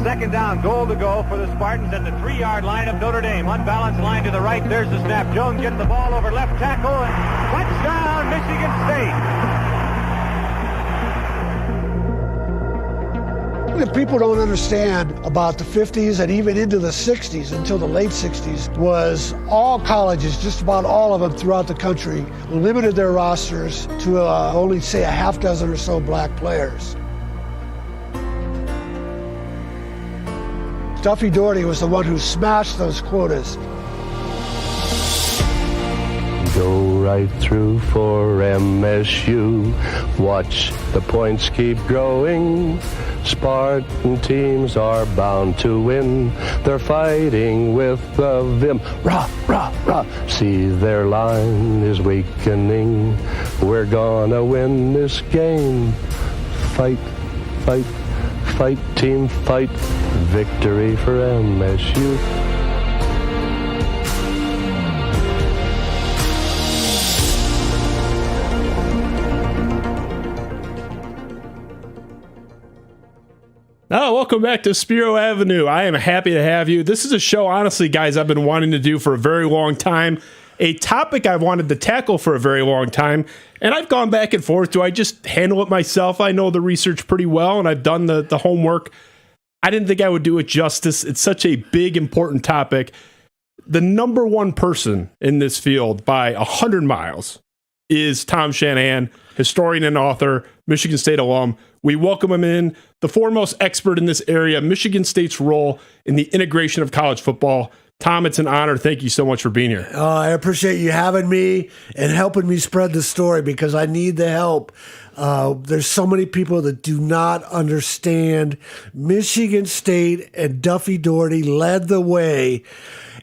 second down, goal to go for the Spartans at the 3-yard line of Notre Dame. Unbalanced line to the right. There's the snap. Jones gets the ball over left tackle, and touchdown, Michigan State. People don't understand about the 50s and even into the 60s until the late 60s was all colleges, just about all of them throughout the country, limited their rosters to only, say, a half dozen or so black players. Duffy Daugherty was the one who smashed those quotas. Go right through for MSU. Watch the points keep growing. Spartan teams are bound to win. They're fighting with the vim. Rah, rah, rah. See, their line is weakening. We're gonna win this game. Fight, fight, fight, team, fight. Victory for MSU. Oh, welcome back to Spiro Avenue. I am happy to have you. This is a show, honestly, guys, I've been wanting to do for a very long time. A topic I've wanted to tackle for a very long time. And I've gone back and forth. Do I just handle it myself? I know the research pretty well, and I've done the homework. I didn't think I would do it justice. It's such a big, important topic. The number one person in this field by 100 miles is Tom Shanahan, historian and author, Michigan State alum. We welcome him in, the foremost expert in this area, Michigan State's role in the integration of college football. Tom, it's an honor. Thank you so much for being here. I appreciate you having me and helping me spread the story because I need the help. There's so many people that do not understand. Michigan State and Duffy Daugherty led the way.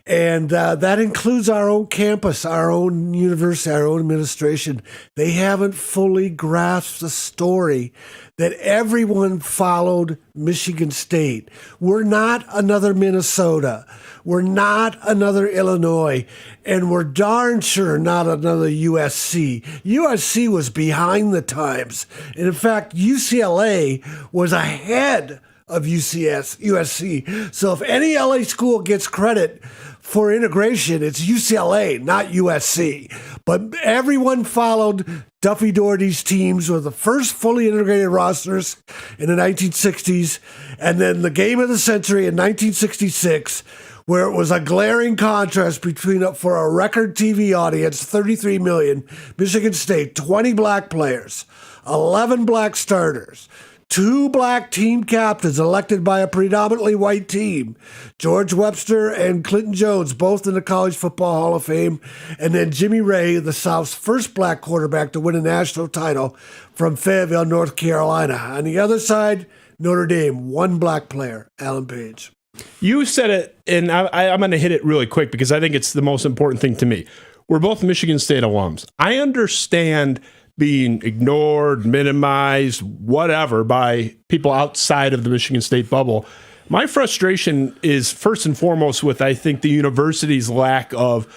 And that includes our own campus, our own university, our own administration. They haven't fully grasped the story that everyone followed Michigan State. We're not another Minnesota. We're not another Illinois. And we're darn sure not another USC. USC was behind the times. And in fact, UCLA was ahead of USC. So if any LA school gets credit for integration, it's UCLA, not USC. But everyone followed Duffy Daugherty's teams with the first fully integrated rosters in the 1960s, and then the game of the century in 1966, where it was a glaring contrast between, for a record TV audience, 33 million, Michigan State, 20 black players, 11 black starters, 2 black team captains elected by a predominantly white team, George Webster and Clinton Jones, both in the College Football Hall of Fame, and then Jimmy Ray, the South's first black quarterback to win a national title from Fayetteville, North Carolina. On the other side, Notre Dame, 1 black player, Alan Page. You said it, and I'm going to hit it really quick because I think it's the most important thing to me. We're both Michigan State alums. I understand being ignored, minimized, whatever, by people outside of the Michigan State bubble. My frustration is first and foremost with, I think, the university's lack of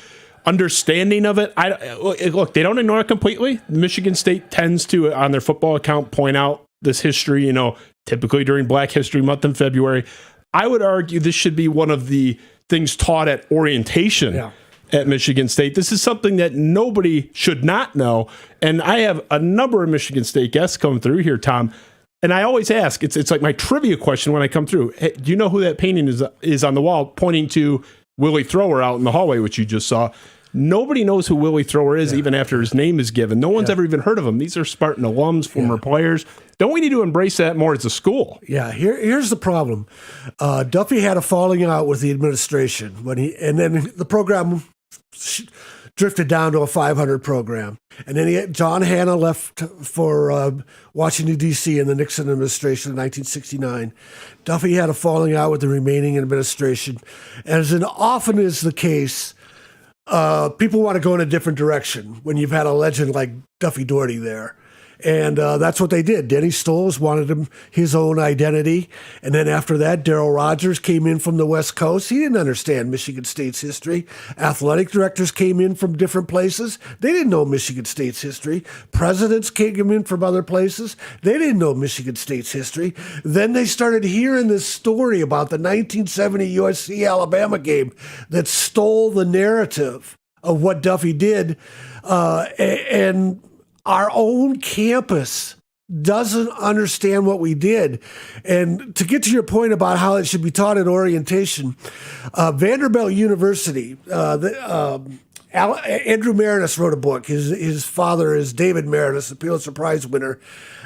understanding of it. Look, they don't ignore it completely. Michigan State tends to, on their football account, point out this history, typically during Black History Month in February. I would argue this should be one of the things taught at orientation at Michigan State. This is something that nobody should not know. And I have a number of Michigan State guests come through here, Tom. And I always ask, it's like my trivia question when I come through. Hey, do you know who that painting is on the wall pointing to Willie Thrower out in the hallway, which you just saw? Nobody knows who Willie Thrower is, even after his name is given. No one's ever even heard of him. These are Spartan alums, former players. Don't we need to embrace that more as a school? Yeah, here's the problem. Duffy had a falling out with the administration and then the program drifted down to a 500 program. And then John Hanna left for Washington, D.C. in the Nixon administration in 1969. Duffy had a falling out with the remaining administration. As often is the case, people want to go in a different direction when you've had a legend like Duffy Daugherty there. And that's what they did. Denny Stoles wanted him his own identity. And then after that, Darryl Rogers came in from the West Coast. He didn't understand Michigan State's history. Athletic directors came in from different places. They didn't know Michigan State's history. Presidents came in from other places. They didn't know Michigan State's history. Then they started hearing this story about the 1970 USC-Alabama game that stole the narrative of what Duffy did. And our own campus doesn't understand what we did. And to get to your point about how it should be taught in orientation, Vanderbilt University, Andrew Meredith wrote a book. His father is David Meredith, the Pulitzer Prize winner.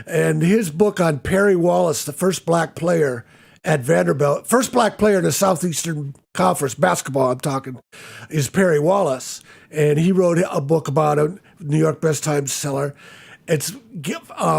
And his book on Perry Wallace, the first black player at Vanderbilt, first black player in the Southeastern Conference, basketball I'm talking, is Perry Wallace. And he wrote a book about it, New York Best Times seller. It's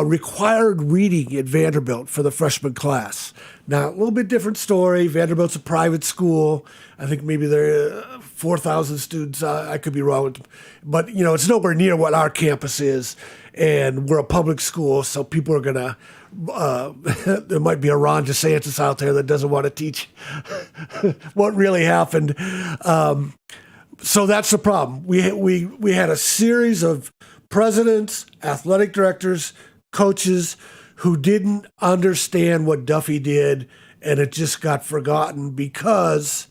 required reading at Vanderbilt for the freshman class. Now, a little bit different story. Vanderbilt's a private school. I think maybe there are 4,000 students. I could be wrong. But, it's nowhere near what our campus is. And we're a public school, so people are going to there might be a Ron DeSantis out there that doesn't want to teach what really happened. So that's the problem. We had a series of presidents, athletic directors, coaches who didn't understand what Duffy did, and it just got forgotten because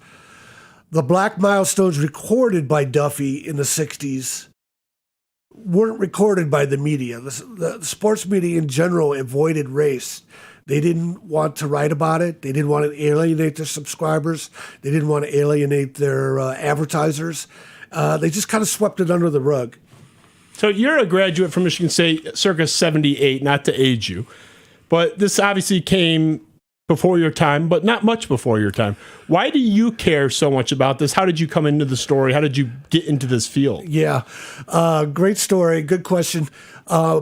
the black milestones recorded by Duffy in the 60s weren't recorded by the media. The sports media in general avoided race. They didn't want to write about it. They didn't want to alienate their subscribers. They didn't want to alienate their advertisers. They just kind of swept it under the rug. So you're a graduate from Michigan State circa 78, not to age you, but this obviously came before your time, but not much before your time. Why do you care so much about this? How did you come into the story? How did you get into this field? Yeah, great story. Good question. I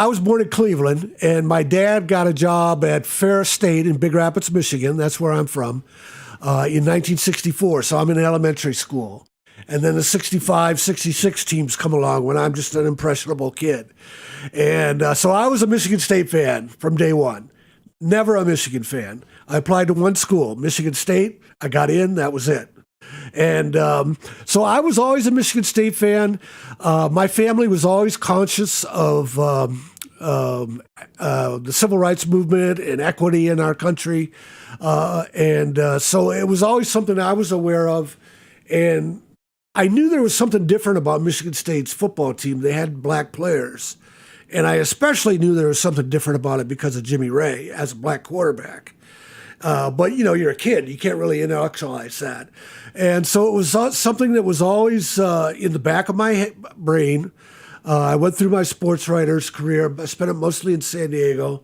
was born in Cleveland, and my dad got a job at Ferris State in Big Rapids, Michigan. That's where I'm from, in 1964. So I'm in elementary school. And then the 65, 66 teams come along when I'm just an impressionable kid. And so I was a Michigan State fan from day one. Never a Michigan fan. I applied to one school, Michigan State. I got in. That was it. And so I was always a Michigan State fan. My family was always conscious of the civil rights movement and equity in our country. So it was always something I was aware of. And I knew there was something different about Michigan State's football team. They had black players. And I especially knew there was something different about it because of Jimmy Ray as a black quarterback. But, you're a kid. You can't really intellectualize that. And so it was something that was always in the back of my brain. I went through my sportswriter's career. I spent it mostly in San Diego.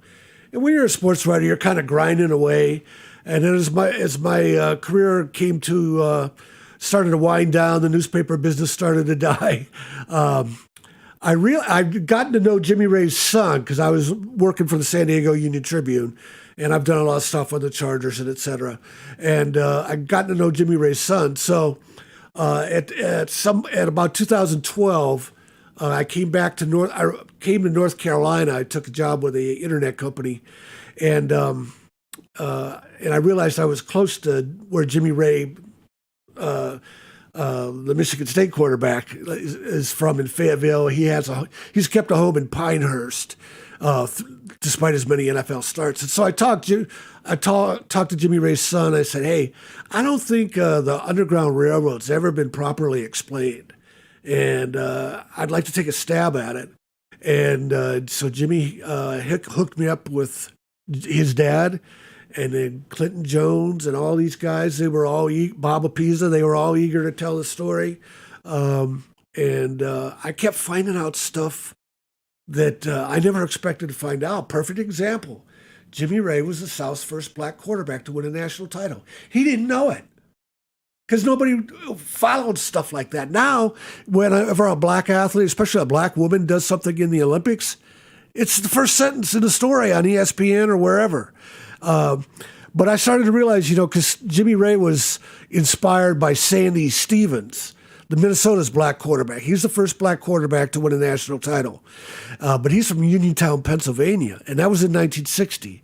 And when you're a sportswriter, you're kind of grinding away. And then as my career came to started to wind down, the newspaper business started to die. I've gotten to know Jimmy Ray's son because I was working for the San Diego Union Tribune, and I've done a lot of stuff on the Chargers and et cetera. And I've gotten to know Jimmy Ray's son. So at about 2012, I came to North Carolina. I took a job with an internet company, and I realized I was close to where Jimmy Ray, the Michigan State quarterback, is from in Fayetteville. He's kept a home in Pinehurst, despite as many NFL starts. And so I talked to Jimmy Ray's son. I said, "Hey, I don't think the Underground Railroad's ever been properly explained, and I'd like to take a stab at it." And so Jimmy hooked me up with his dad. And then Clinton Jones and all these guys, they were all, Bob Apisa, they were all eager to tell the story. I kept finding out stuff that I never expected to find out. Perfect example. Jimmy Ray was the South's first black quarterback to win a national title. He didn't know it because nobody followed stuff like that. Now, whenever a black athlete, especially a black woman, does something in the Olympics, it's the first sentence in the story on ESPN or wherever. But I started to realize, because Jimmy Ray was inspired by Sandy Stevens, the Minnesota's black quarterback. He's the first black quarterback to win a national title. But he's from Uniontown, Pennsylvania, and that was in 1960.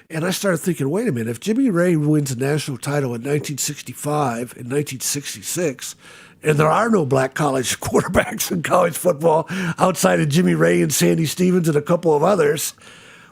And I started thinking, wait a minute, if Jimmy Ray wins a national title in 1965 and 1966, and there are no black college quarterbacks in college football outside of Jimmy Ray and Sandy Stevens and a couple of others,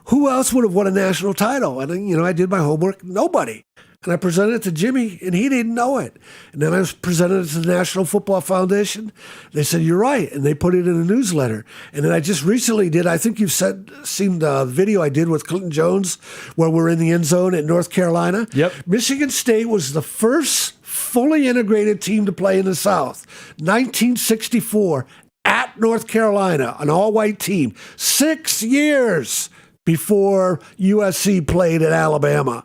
who else would have won a national title? And, I did my homework. Nobody. And I presented it to Jimmy, and he didn't know it. And then I presented it to the National Football Foundation. They said, you're right. And they put it in a newsletter. And then I just recently did, I think you've seen the video I did with Clinton Jones, where we're in the end zone at North Carolina. Yep. Michigan State was the first fully integrated team to play in the South. 1964 at North Carolina, an all-white team. 6 years before USC played at Alabama.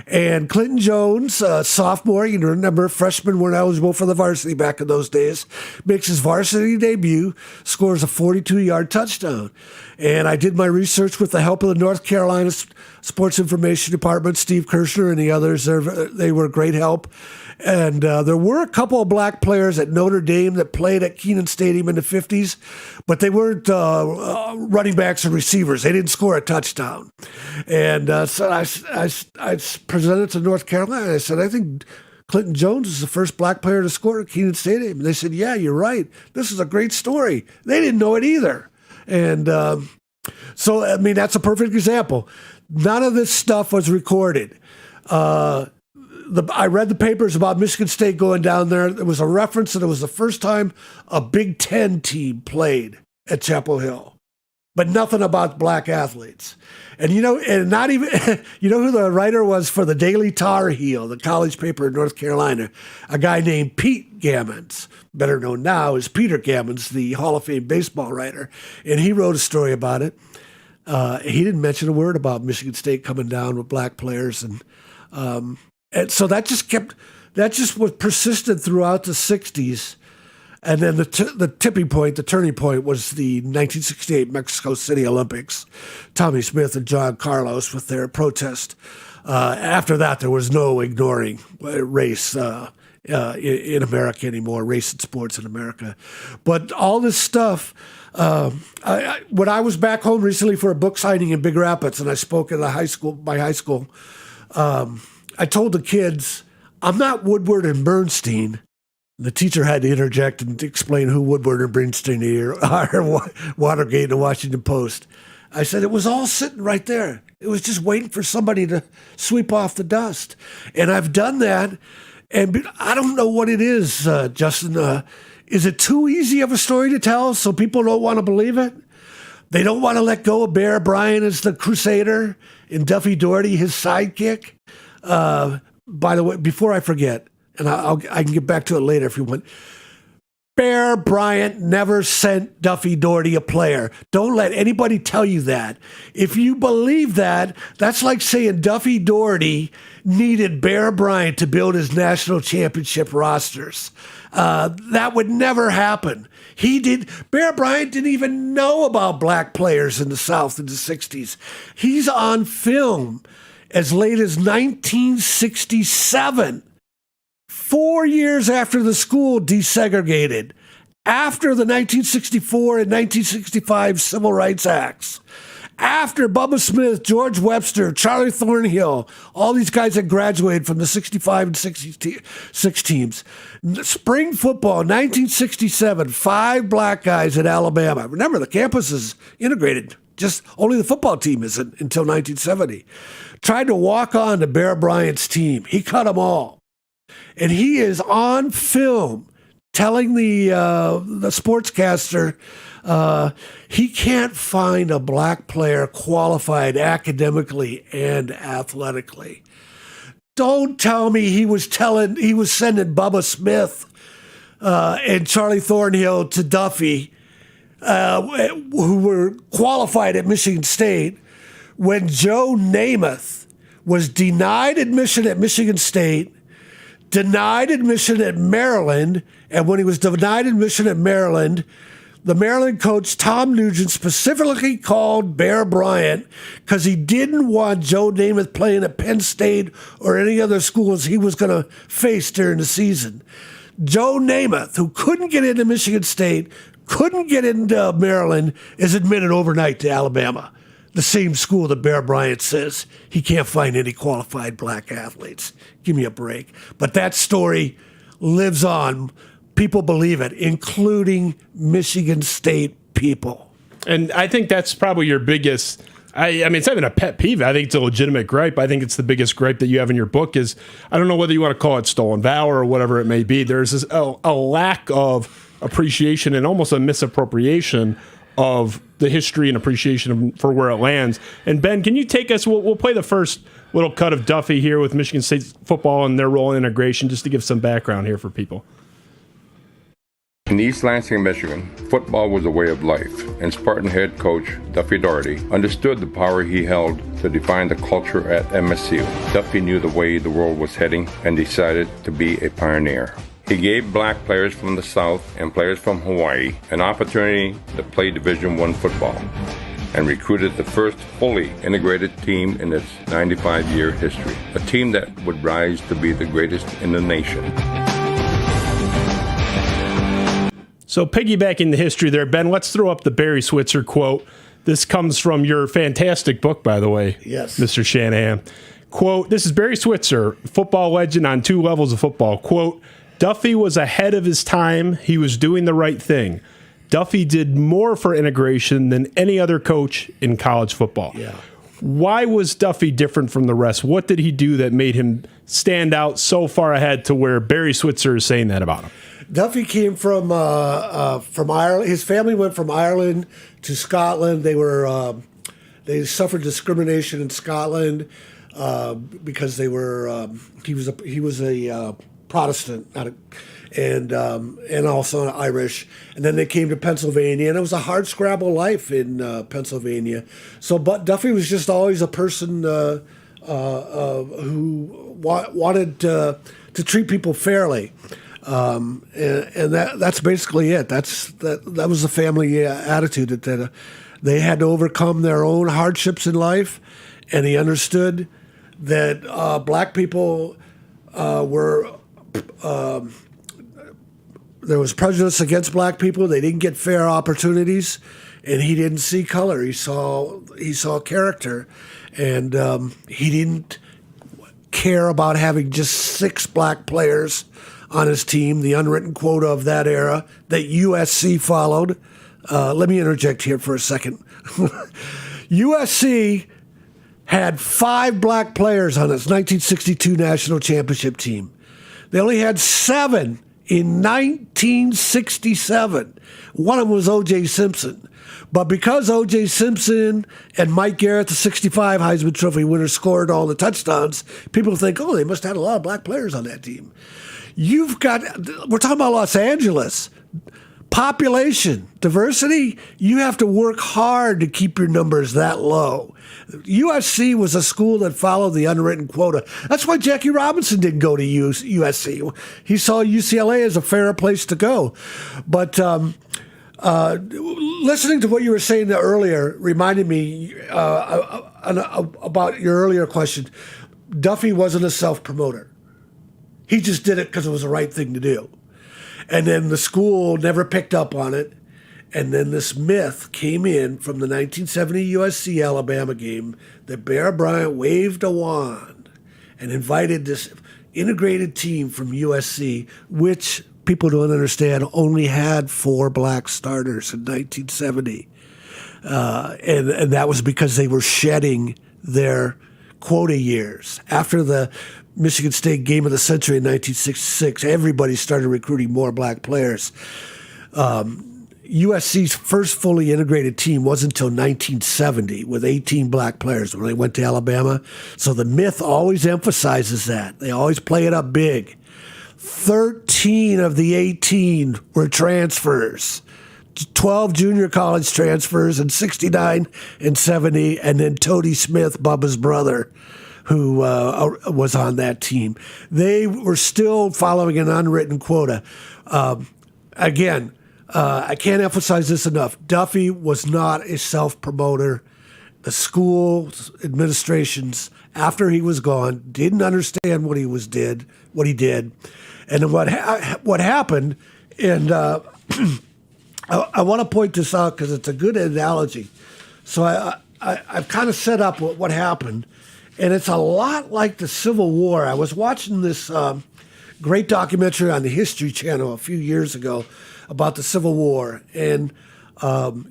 And Clinton Jones, sophomore, remember freshmen weren't eligible for the varsity back in those days, makes his varsity debut, scores a 42-yard touchdown. And I did my research with the help of the North Carolina Sports Information Department, Steve Kirshner and the others. They were great help. And there were a couple of black players at Notre Dame that played at Kenan Stadium in the 50s, but they weren't running backs or receivers. They didn't score a touchdown. And so I presented to North Carolina. I said, I think Clinton Jones is the first black player to score at Kenan Stadium. And they said, yeah, you're right. This is a great story. They didn't know it either. And so, that's a perfect example. None of this stuff was recorded. I read the papers about Michigan State going down there. There was a reference that it was the first time a Big Ten team played at Chapel Hill, but nothing about black athletes. And and not even, who the writer was for the Daily Tar Heel, the college paper in North Carolina? A guy named Pete Gammons, better known now as Peter Gammons, the Hall of Fame baseball writer. And he wrote a story about it. He didn't mention a word about Michigan State coming down with black players. And so that just was persistent throughout the 60s. And then the tipping point, the turning point was the 1968 Mexico City Olympics. Tommy Smith and John Carlos with their protest. After that, there was no ignoring race in America anymore, race and sports in America. But all this stuff, when I was back home recently for a book signing in Big Rapids, and I spoke at my high school, I told the kids, I'm not Woodward and Bernstein. The teacher had to interject and explain who Woodward and Bernstein are, Watergate and the Washington Post. I said, it was all sitting right there. It was just waiting for somebody to sweep off the dust. And I've done that. And I don't know what it is, Justin. Is it too easy of a story to tell so people don't want to believe it? They don't want to let go of Bear Bryant as the crusader and Duffy Daugherty, his sidekick. By the way, before I forget, and I can get back to it later if you want, Bear Bryant never sent Duffy Daugherty a player. Don't let anybody tell you that. If you believe that, that's like saying Duffy Daugherty needed Bear Bryant to build his national championship rosters. That would never happen. Bear Bryant didn't even know about black players in the South in the 60s. He's on film as late as 1967. 4 years after the school desegregated, after the 1964 and 1965 Civil Rights Acts, after Bubba Smith, George Webster, Charlie Thornhill, all these guys that graduated from the 65 and 66 teams. Spring football, 1967, 5 black guys at Alabama. Remember, the campus is integrated. Just only the football team isn't until 1970. Tried to walk on to Bear Bryant's team. He cut them all. And he is on film telling the sportscaster he can't find a black player qualified academically and athletically. Don't tell me he was sending Bubba Smith and Charlie Thornhill to Duffy, who were qualified at Michigan State, when Joe Namath was denied admission at Michigan State, denied admission at Maryland, and when he was denied admission at Maryland, the Maryland coach, Tom Nugent, specifically called Bear Bryant because he didn't want Joe Namath playing at Penn State or any other schools he was going to face during the season. Joe Namath, who couldn't get into Michigan State, couldn't get into Maryland, is admitted overnight to Alabama, the same school that Bear Bryant says he can't find any qualified black athletes. Give me a break. But that story lives on. People believe it, including Michigan State people. And I think that's probably your biggest. I mean, it's not even a pet peeve. I think it's a legitimate gripe. I think it's the biggest gripe that you have in your book is, I don't know whether you want to call it stolen valor or whatever it may be. There's a lack of appreciation and almost a misappropriation of the history and appreciation for where it lands. And Ben, can you take us, we'll play the first little cut of Duffy here with Michigan State football and their role in integration, just to give some background here for people. In East Lansing, Michigan, football was a way of life, and Spartan head coach Duffy Daugherty understood the power he held to define the culture at MSU. Duffy knew the way the world was heading and decided to be a pioneer. He gave black players from the South and players from Hawaii an opportunity to play Division I football and recruited the first fully integrated team in its 95-year history, a team that would rise to be the greatest in the nation. So piggybacking the history there, Ben, let's throw up the Barry Switzer quote. This comes from your fantastic book, by the way, yes, Mr. Shanahan. Quote, this is Barry Switzer, football legend on two levels of football. Quote, Duffy was ahead of his time. He was doing the right thing. Duffy did more for integration than any other coach in college football. Yeah. Why was Duffy different from the rest? What did he do that made him stand out so far ahead to where Barry Switzer is saying that about him? Duffy came from Ireland. His family went from Ireland to Scotland. They suffered discrimination in Scotland because they were he was a Protestant, and also Irish. And then they came to Pennsylvania, and it was a hard scrabble life in Pennsylvania. So, but Duffy was just always a person who wanted to treat people fairly. And that's basically it. That was the family attitude that they had to overcome their own hardships in life, and he understood that black people were there was prejudice against black people. They didn't get fair opportunities, and he didn't see color. He saw character, and he didn't care about having just 6 black players on his team, the unwritten quota of that era that USC followed. Let me interject here for a second. USC had 5 black players on its 1962 national championship team. They only had 7 in 1967. One of them was O.J. Simpson. But because O.J. Simpson and Mike Garrett, the 65 Heisman Trophy winner, scored all the touchdowns, people think, oh, they must have had a lot of black players on that team. We're talking about Los Angeles. Population, diversity, you have to work hard to keep your numbers that low. USC was a school that followed the unwritten quota. That's why Jackie Robinson didn't go to USC. He saw UCLA as a fairer place to go. But listening to what you were saying earlier reminded me about your earlier question. Duffy wasn't a self-promoter. He just did it because it was the right thing to do. And then the school never picked up on it. And then this myth came in from the 1970 USC-Alabama game that Bear Bryant waved a wand and invited this integrated team from USC, which people don't understand only had 4 black starters in 1970. And that was because they were shedding their quota years. After the Michigan State Game of the Century in 1966, everybody started recruiting more black players. USC's first fully integrated team wasn't until 1970 with 18 black players when they went to Alabama. So the myth always emphasizes that. They always play it up big. 13 of the 18 were transfers. 12 junior college transfers in 69 and 70, and then Tody Smith, Bubba's brother, who was on that team. They were still following an unwritten quota. Again, I can't emphasize this enough. Duffy was not a self-promoter, the school administrations, after he was gone, didn't understand what he did, and what happened. And I want to point this out because it's a good analogy. So I've kind of set up what happened, and it's a lot like the Civil War. I was watching this great documentary on the History Channel a few years ago about the Civil War, and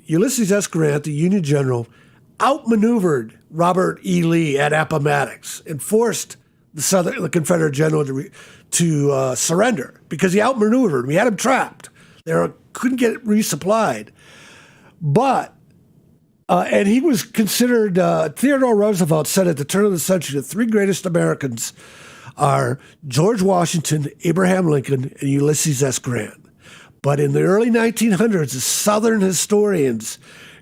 Ulysses S. Grant, the Union general, outmaneuvered Robert E. Lee at Appomattox and forced the Confederate general to surrender because he outmaneuvered him. He had him trapped. They couldn't get resupplied. But, and he was considered, Theodore Roosevelt said at the turn of the century, the three greatest Americans are George Washington, Abraham Lincoln, and Ulysses S. Grant. But in the early 1900s, the Southern historians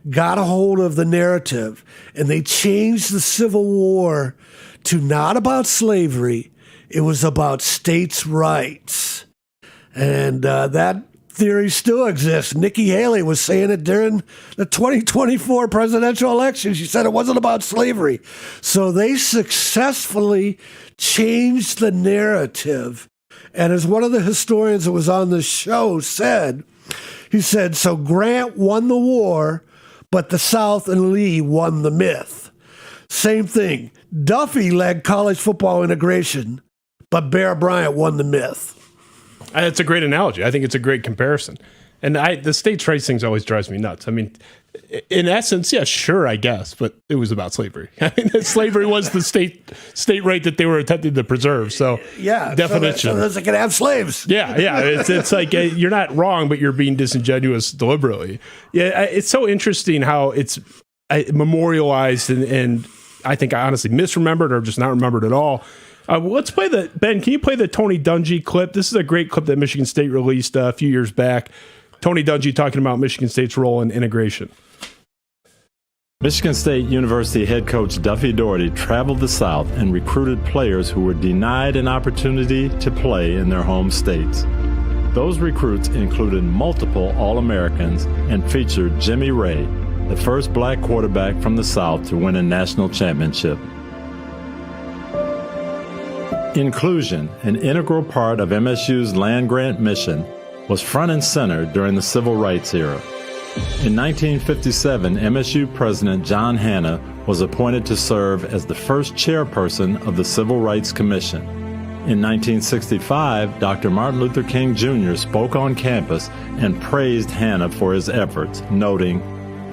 got a hold of the narrative, and they changed the Civil War to not about slavery. It was about states' rights. And that theory still exists. Nikki Haley was saying it during the 2024 presidential election. She said it wasn't about slavery. So they successfully changed the narrative. And as one of the historians that was on the show said, he said, so Grant won the war, but the South and Lee won the myth. Same thing. Duffy led college football integration, but Bear Bryant won the myth. That's a great analogy. I think it's a great comparison. And the states' rights things always drives me nuts. I mean, in essence, yeah, sure, I guess, but it was about slavery. I mean, slavery was the state right that they were attempting to preserve. So, yeah, definition. So they could have slaves. Yeah. It's like you're not wrong, but you're being disingenuous deliberately. Yeah, it's so interesting how it's memorialized and I think I honestly misremembered or just not remembered at all. Let's play Ben, can you play the Tony Dungy clip? This is a great clip that Michigan State released a few years back. Tony Dungy talking about Michigan State's role in integration. Michigan State University head coach Duffy Daugherty traveled the South and recruited players who were denied an opportunity to play in their home states. Those recruits included multiple All-Americans and featured Jimmy Ray, the first black quarterback from the South to win a national championship. Inclusion, an integral part of MSU's land-grant mission, was front and center during the Civil Rights era. In 1957, MSU President John Hanna was appointed to serve as the first chairperson of the Civil Rights Commission. In 1965, Dr. Martin Luther King Jr. spoke on campus and praised Hanna for his efforts, noting,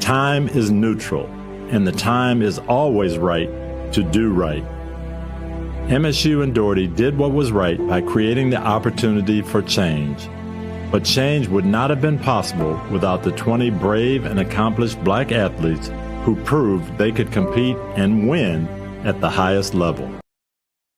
"Time is neutral, and the time is always right to do right." MSU and Daugherty did what was right by creating the opportunity for change. But change would not have been possible without the 20 brave and accomplished black athletes who proved they could compete and win at the highest level.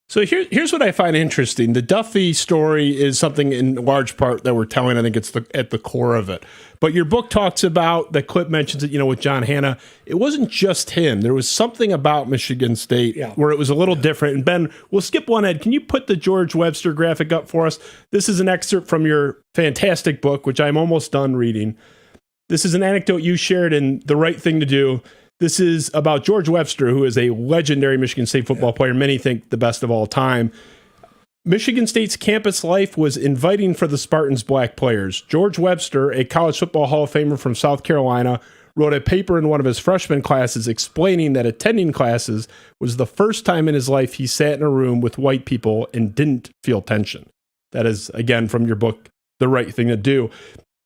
So here's what I find interesting. The Duffy story is something in large part that we're telling. I think it's at the core of it. But your book talks about, the clip mentions it, with John Hanna. It wasn't just him. There was something about Michigan State where it was a little different. And Ben, we'll skip one, Ed. Can you put the George Webster graphic up for us? This is an excerpt from your fantastic book, which I'm almost done reading. This is an anecdote you shared in The Right Thing to Do. This is about George Webster, who is a legendary Michigan State football player. Many think the best of all time. Michigan State's campus life was inviting for the Spartans' black players. George Webster, a college football Hall of Famer from South Carolina, wrote a paper in one of his freshman classes explaining that attending classes was the first time in his life he sat in a room with white people and didn't feel tension. That is, again, from your book, The Right Thing to Do.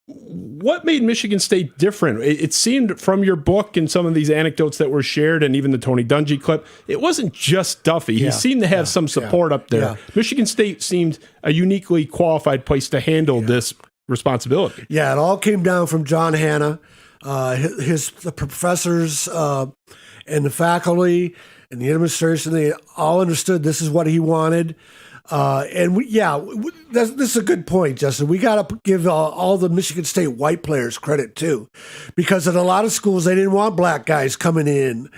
What made Michigan State different? It seemed from your book and some of these anecdotes that were shared and even the Tony Dungy clip, it wasn't just Duffy. He seemed to have some support up there. Michigan State seemed a uniquely qualified place to handle this responsibility. Yeah, it all came down from John Hanna, the professors and the faculty and the administration. They all understood this is what he wanted. This is a good point, Justin. We got to give all the Michigan State white players credit, too, because in a lot of schools, they didn't want black guys coming in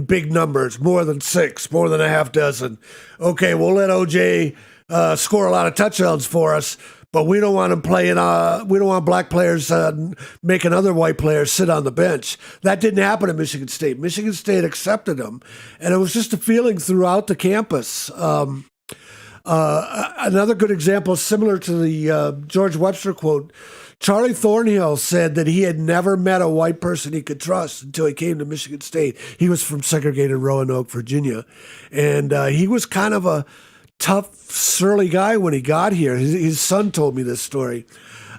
big numbers, more than 6, more than a half dozen. Okay, we'll let OJ score a lot of touchdowns for us, but we don't want them playing. We don't want black players making other white players sit on the bench. That didn't happen at Michigan State. Michigan State accepted them, and it was just a feeling throughout the campus. Another good example, similar to the George Webster quote, Charlie Thornhill said that he had never met a white person he could trust until he came to Michigan State. He was from segregated Roanoke, Virginia, and he was kind of a tough, surly guy when he got here. His son told me this story.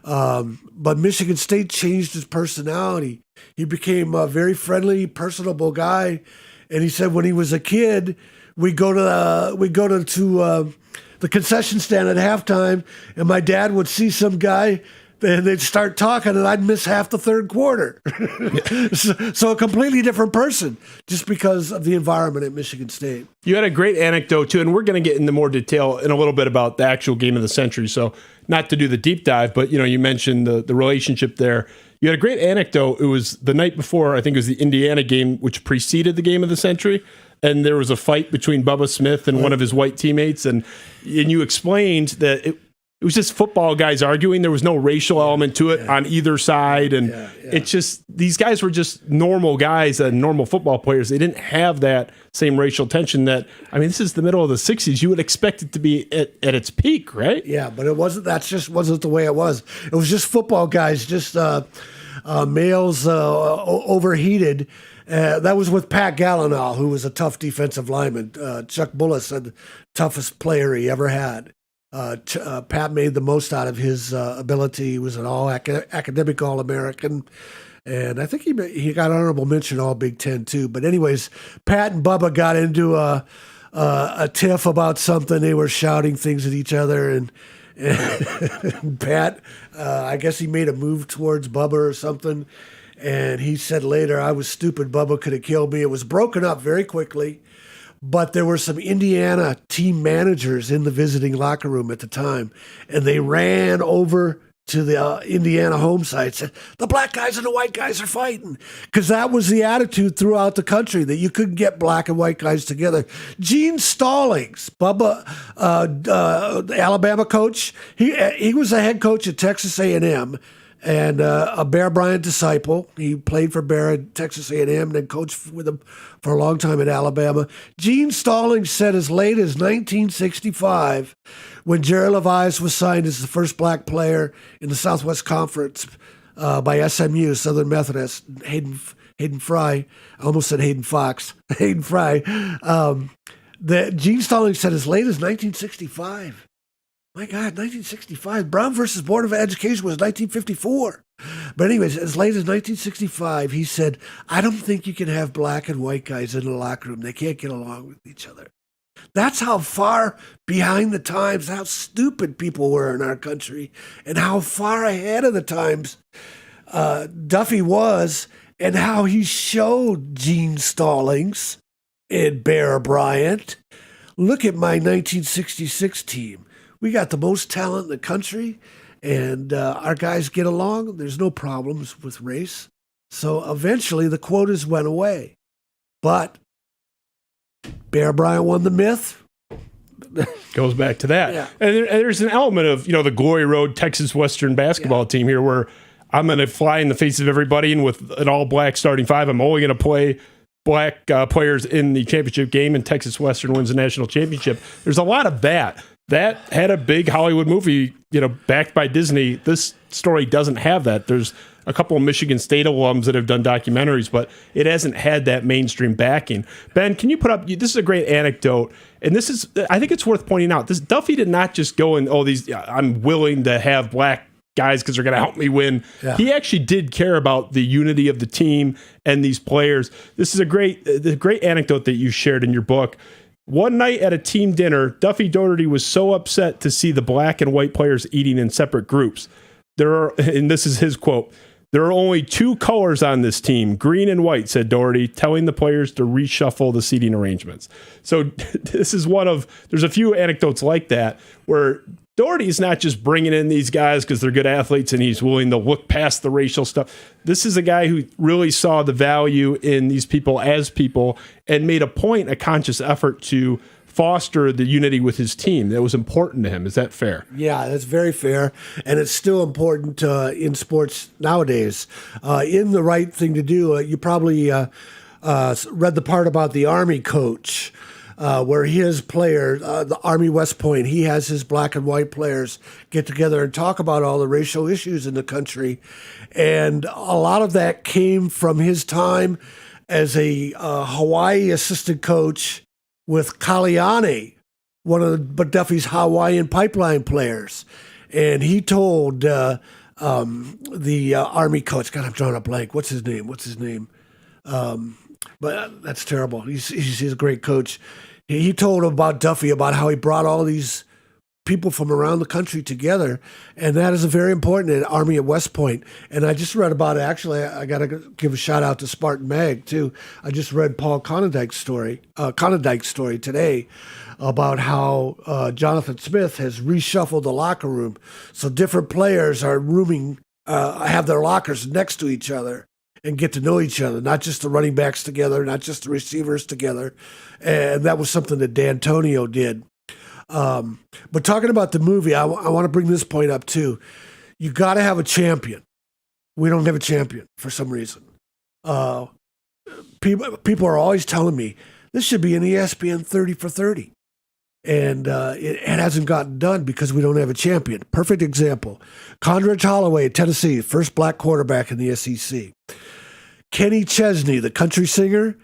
But Michigan State changed his personality. He became a very friendly, personable guy. And he said when he was a kid, we go to the concession stand at halftime, and my dad would see some guy, and they'd start talking, and I'd miss half the third quarter. So a completely different person, just because of the environment at Michigan State. You had a great anecdote, too, and we're going to get into more detail in a little bit about the actual game of the century. So not to do the deep dive, but you mentioned the relationship there. You had a great anecdote. It was the night before, I think it was the Indiana game, which preceded the game of the century. And there was a fight between Bubba Smith and one of his white teammates. And you explained that it was just football guys arguing. There was no racial element to it on either side. And it's just, these guys were just normal guys and normal football players. They didn't have that same racial tension that, this is the middle of the 60s. You would expect it to be at its peak, right? Yeah, but it wasn't. That just wasn't the way it was. It was just football guys, just males overheated. That was with Pat Gallinal, who was a tough defensive lineman. Chuck Bullis said the toughest player he ever had. Pat made the most out of his ability. He was an academic All-American, and I think he got honorable mention All Big Ten too. But anyways, Pat and Bubba got into a tiff about something. They were shouting things at each other, and Pat, I guess he made a move towards Bubba or something. And he said later, I was stupid. Bubba could have killed me. It was broken up very quickly. But there were some Indiana team managers in the visiting locker room at the time. And they ran over to the Indiana home site, said, the black guys and the white guys are fighting. Because that was the attitude throughout the country, that you couldn't get black and white guys together. Gene Stallings, Bubba, the Alabama coach, he was the head coach at Texas A&M. And a Bear Bryant disciple. He played for Bear at Texas A&M and then coached with him for a long time at Alabama. Gene Stallings said as late as 1965, when Jerry Levias was signed as the first black player in the Southwest Conference by SMU, Southern Methodist, Hayden Fry. I almost said Hayden Fox. Hayden Fry. That Gene Stallings said as late as 1965. My God, 1965. Brown versus Board of Education was 1954. But anyways, as late as 1965, he said, I don't think you can have black and white guys in the locker room. They can't get along with each other. That's how far behind the times, how stupid people were in our country, and how far ahead of the times Duffy was, and how he showed Gene Stallings and Bear Bryant. Look at my 1966 team. We got the most talent in the country, and our guys get along. There's no problems with race. So eventually the quotas went away. But Bear Bryant won the myth. Goes back to that. Yeah. And there's an element of, the Glory Road Texas Western basketball team here where I'm going to fly in the face of everybody, and with an all-black starting five, I'm only going to play black players in the championship game, and Texas Western wins the national championship. There's a lot of that. That had a big Hollywood movie, backed by Disney. This story doesn't have that. There's a couple of Michigan State alums that have done documentaries, but it hasn't had that mainstream backing. Ben, can you put up, this is a great anecdote, and I think it's worth pointing out. Duffy did not just go and, I'm willing to have black guys because they're going to help me win. Yeah. He actually did care about the unity of the team and these players. This is a great anecdote that you shared in your book. One night at a team dinner, Duffy Daugherty was so upset to see the black and white players eating in separate groups. And this is his quote, there are only two colors on this team, green and white, said Daugherty, telling the players to reshuffle the seating arrangements. So this is there's a few anecdotes like that where Daugherty is not just bringing in these guys because they're good athletes and he's willing to look past the racial stuff. This is a guy who really saw the value in these people as people and made a conscious effort to foster the unity with his team. That was important to him. Is that fair? Yeah, that's very fair, and it's still important in sports nowadays. In the right thing to do, you probably read the part about the Army coach, where his players, the Army West Point, he has his black and white players get together and talk about all the racial issues in the country, and a lot of that came from his time as a Hawaii assistant coach with Kaliane, one of Duffy's Hawaiian pipeline players. And he told the Army coach, God, I'm drawing a blank. What's his name? But that's terrible. He's a great coach. He told him about Duffy, about how he brought all these people from around the country together, and that is very important at Army at West Point. And I just read about it. Actually, I got to give a shout out to Spartan Mag too. I just read Paul Conondike's story today about how Jonathan Smith has reshuffled the locker room, so different players are have their lockers next to each other and get to know each other, not just the running backs together, not just the receivers together. And that was something that D'Antonio did. But talking about the movie, I want to bring this point up too. You got to have a champion. We don't have a champion for some reason. People are always telling me this should be an ESPN 30 for 30. And it hasn't gotten done because we don't have a champion. Perfect example. Condredge Holloway at Tennessee, first black quarterback in the SEC. Kenny Chesney, the country singer,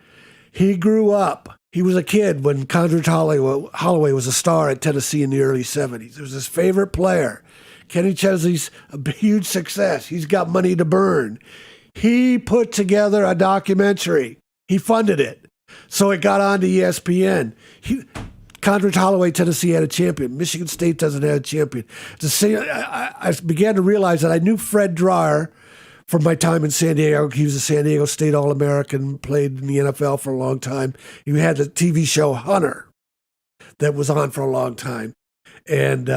he grew up. He was a kid when Condredge Holloway was a star at Tennessee in the early 70s. It was his favorite player. Kenny Chesney's a huge success. He's got money to burn. He put together a documentary. He funded it. So it got on to ESPN. Condredge Holloway, Tennessee had a champion. Michigan State doesn't have a champion. I began to realize that I knew Fred Dreyer from my time in San Diego. He was a San Diego State All-American, played in the NFL for a long time. He had the TV show Hunter that was on for a long time. And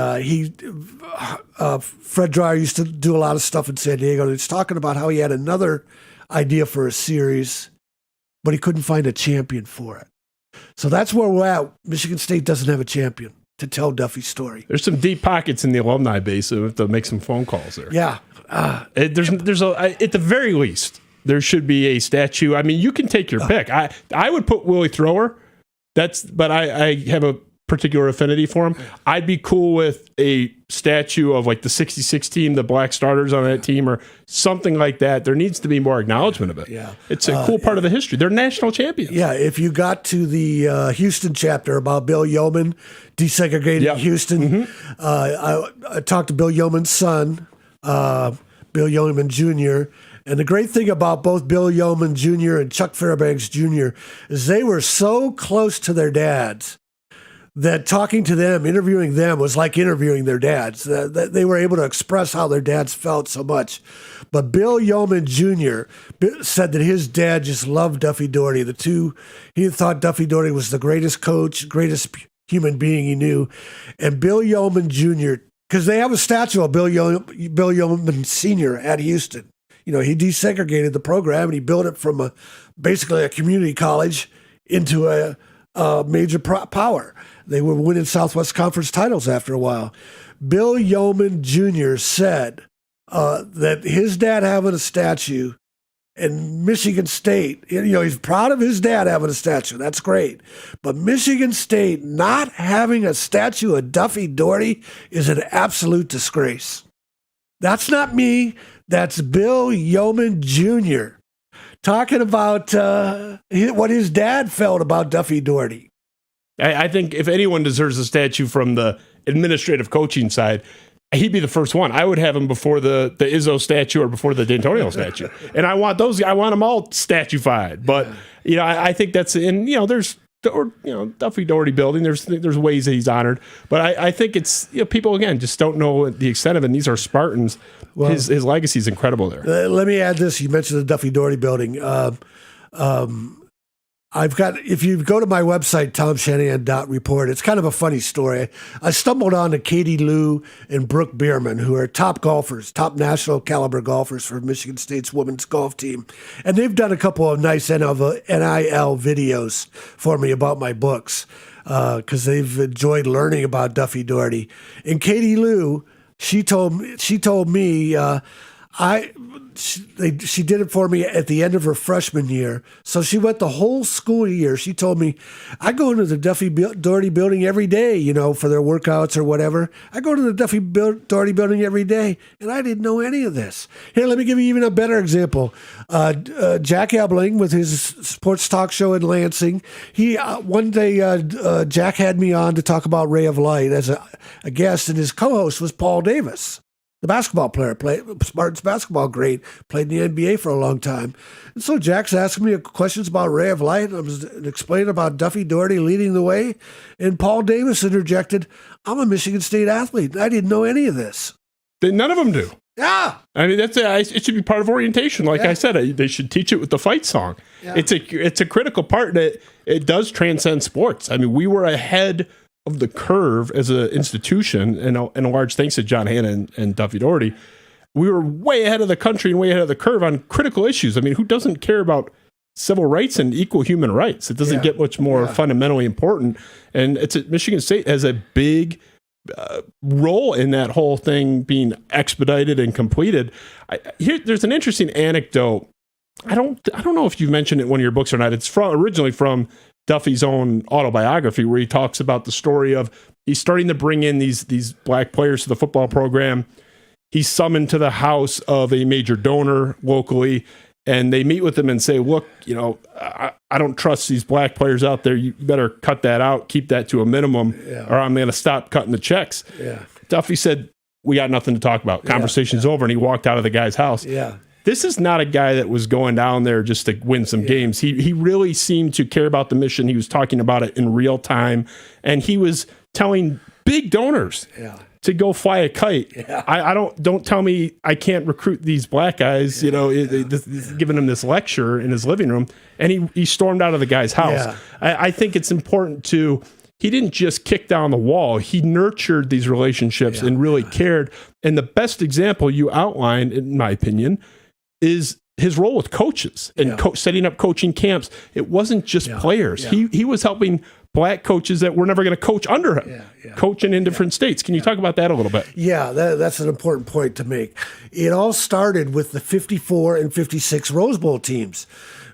Fred Dreyer used to do a lot of stuff in San Diego. And he's talking about how he had another idea for a series, but he couldn't find a champion for it. So that's where we're at. Michigan State doesn't have a champion to tell Duffy's story. There's some deep pockets in the alumni base, so we have to make some phone calls there. Yeah. At the very least, there should be a statue. I mean, you can take your pick. I would put Willie Thrower. But I have a particular affinity for him. I'd be cool with a statue of like the 66 team, the black starters on that team, or something like that. There needs to be more acknowledgement of it. Yeah. It's a cool part of the history. They're national champions. Yeah, if you got to the Houston chapter about Bill Yeoman desegregating Houston, I talked to Bill Yeoman's son, Bill Yeoman Jr., and the great thing about both Bill Yeoman Jr. and Chuck Fairbanks Jr. is they were so close to their dads that talking to them, interviewing them was like interviewing their dads. They were able to express how their dads felt so much. But Bill Yeoman Jr. said that his dad just loved Duffy Daugherty. He thought Duffy Daugherty was the greatest coach, greatest human being he knew. And Bill Yeoman Jr., because they have a statue of Bill Yeoman Sr. at Houston. You know, he desegregated the program and he built it from basically a community college into a major power. They were winning Southwest Conference titles after a while. Bill Yeoman Jr. said that his dad having a statue and Michigan State, he's proud of his dad having a statue. That's great. But Michigan State not having a statue of Duffy Daugherty is an absolute disgrace. That's not me. That's Bill Yeoman Jr. talking about what his dad felt about Duffy Daugherty. I think if anyone deserves a statue from the administrative coaching side, he'd be the first one. I would have him before the Izzo statue or before the D'Antonio statue. And I want them all statuified. But, I think that's, and, there's, Duffy Daugherty building, there's ways that he's honored. But I think it's, people, again, just don't know the extent of it. And these are Spartans. Well, his legacy is incredible there. Let me add this. You mentioned the Duffy Daugherty building. if you go to my website, tomshanahan.report, it's kind of a funny story. I stumbled on to Katie Lou and Brooke Bierman, who are top golfers, top national caliber golfers for Michigan State's women's golf team. And they've done a couple of nice NIL videos for me about my books because they've enjoyed learning about Duffy Daugherty. And Katie Lou, she told me, she did it for me at the end of her freshman year. So she went the whole school year. She told me, I go into the Duffy Daugherty building every day, for their workouts or whatever. I go to the Duffy Daugherty building every day, and I didn't know any of this. Here, let me give you even a better example. Jack Ebling with his sports talk show in Lansing. One day, Jack had me on to talk about Ray of Light as a guest, and his co-host was Paul Davis. The basketball player, Spartan's basketball great, played in the NBA for a long time. And so Jack's asking me questions about Ray of Light. I was explaining about Duffy Daugherty leading the way. And Paul Davis interjected, I'm a Michigan State athlete. I didn't know any of this. None of them do. Yeah. I mean, it should be part of orientation. Like I said, they should teach it with the fight song. Yeah. It's a critical part that it does transcend sports. I mean, we were ahead of the curve as an institution, and a large thanks to John Hanna and Duffy Daugherty. We were way ahead of the country and way ahead of the curve on critical issues. I mean, who doesn't care about civil rights and equal human rights? It doesn't get much more fundamentally important. And Michigan State has a big role in that whole thing being expedited and completed. There's an interesting anecdote. I don't know if you've mentioned it in one of your books or not. It's originally from Duffy's own autobiography, where he talks about the story of he's starting to bring in these black players to the football program. He's summoned to the house of a major donor locally, and they meet with him and say, look, I don't trust these black players out there. You better cut that out, keep that to a minimum, or I'm going to stop cutting the checks. Yeah. Duffy said, we got nothing to talk about. Conversation's over, and he walked out of the guy's house. Yeah. This is not a guy that was going down there just to win some games. He really seemed to care about the mission. He was talking about it in real time, and he was telling big donors to go fly a kite. Yeah. I don't tell me I can't recruit these black guys. Giving him this lecture in his living room, and he stormed out of the guy's house. Yeah. I think it's important to. He didn't just kick down the wall. He nurtured these relationships and really cared. And the best example you outlined, in my opinion, is his role with coaches and setting up coaching camps. It wasn't just players. Yeah. He was helping black coaches that were never going to coach under him, coaching in different states. Can you talk about that a little bit? Yeah, that's an important point to make. It all started with the 54 and 56 Rose Bowl teams.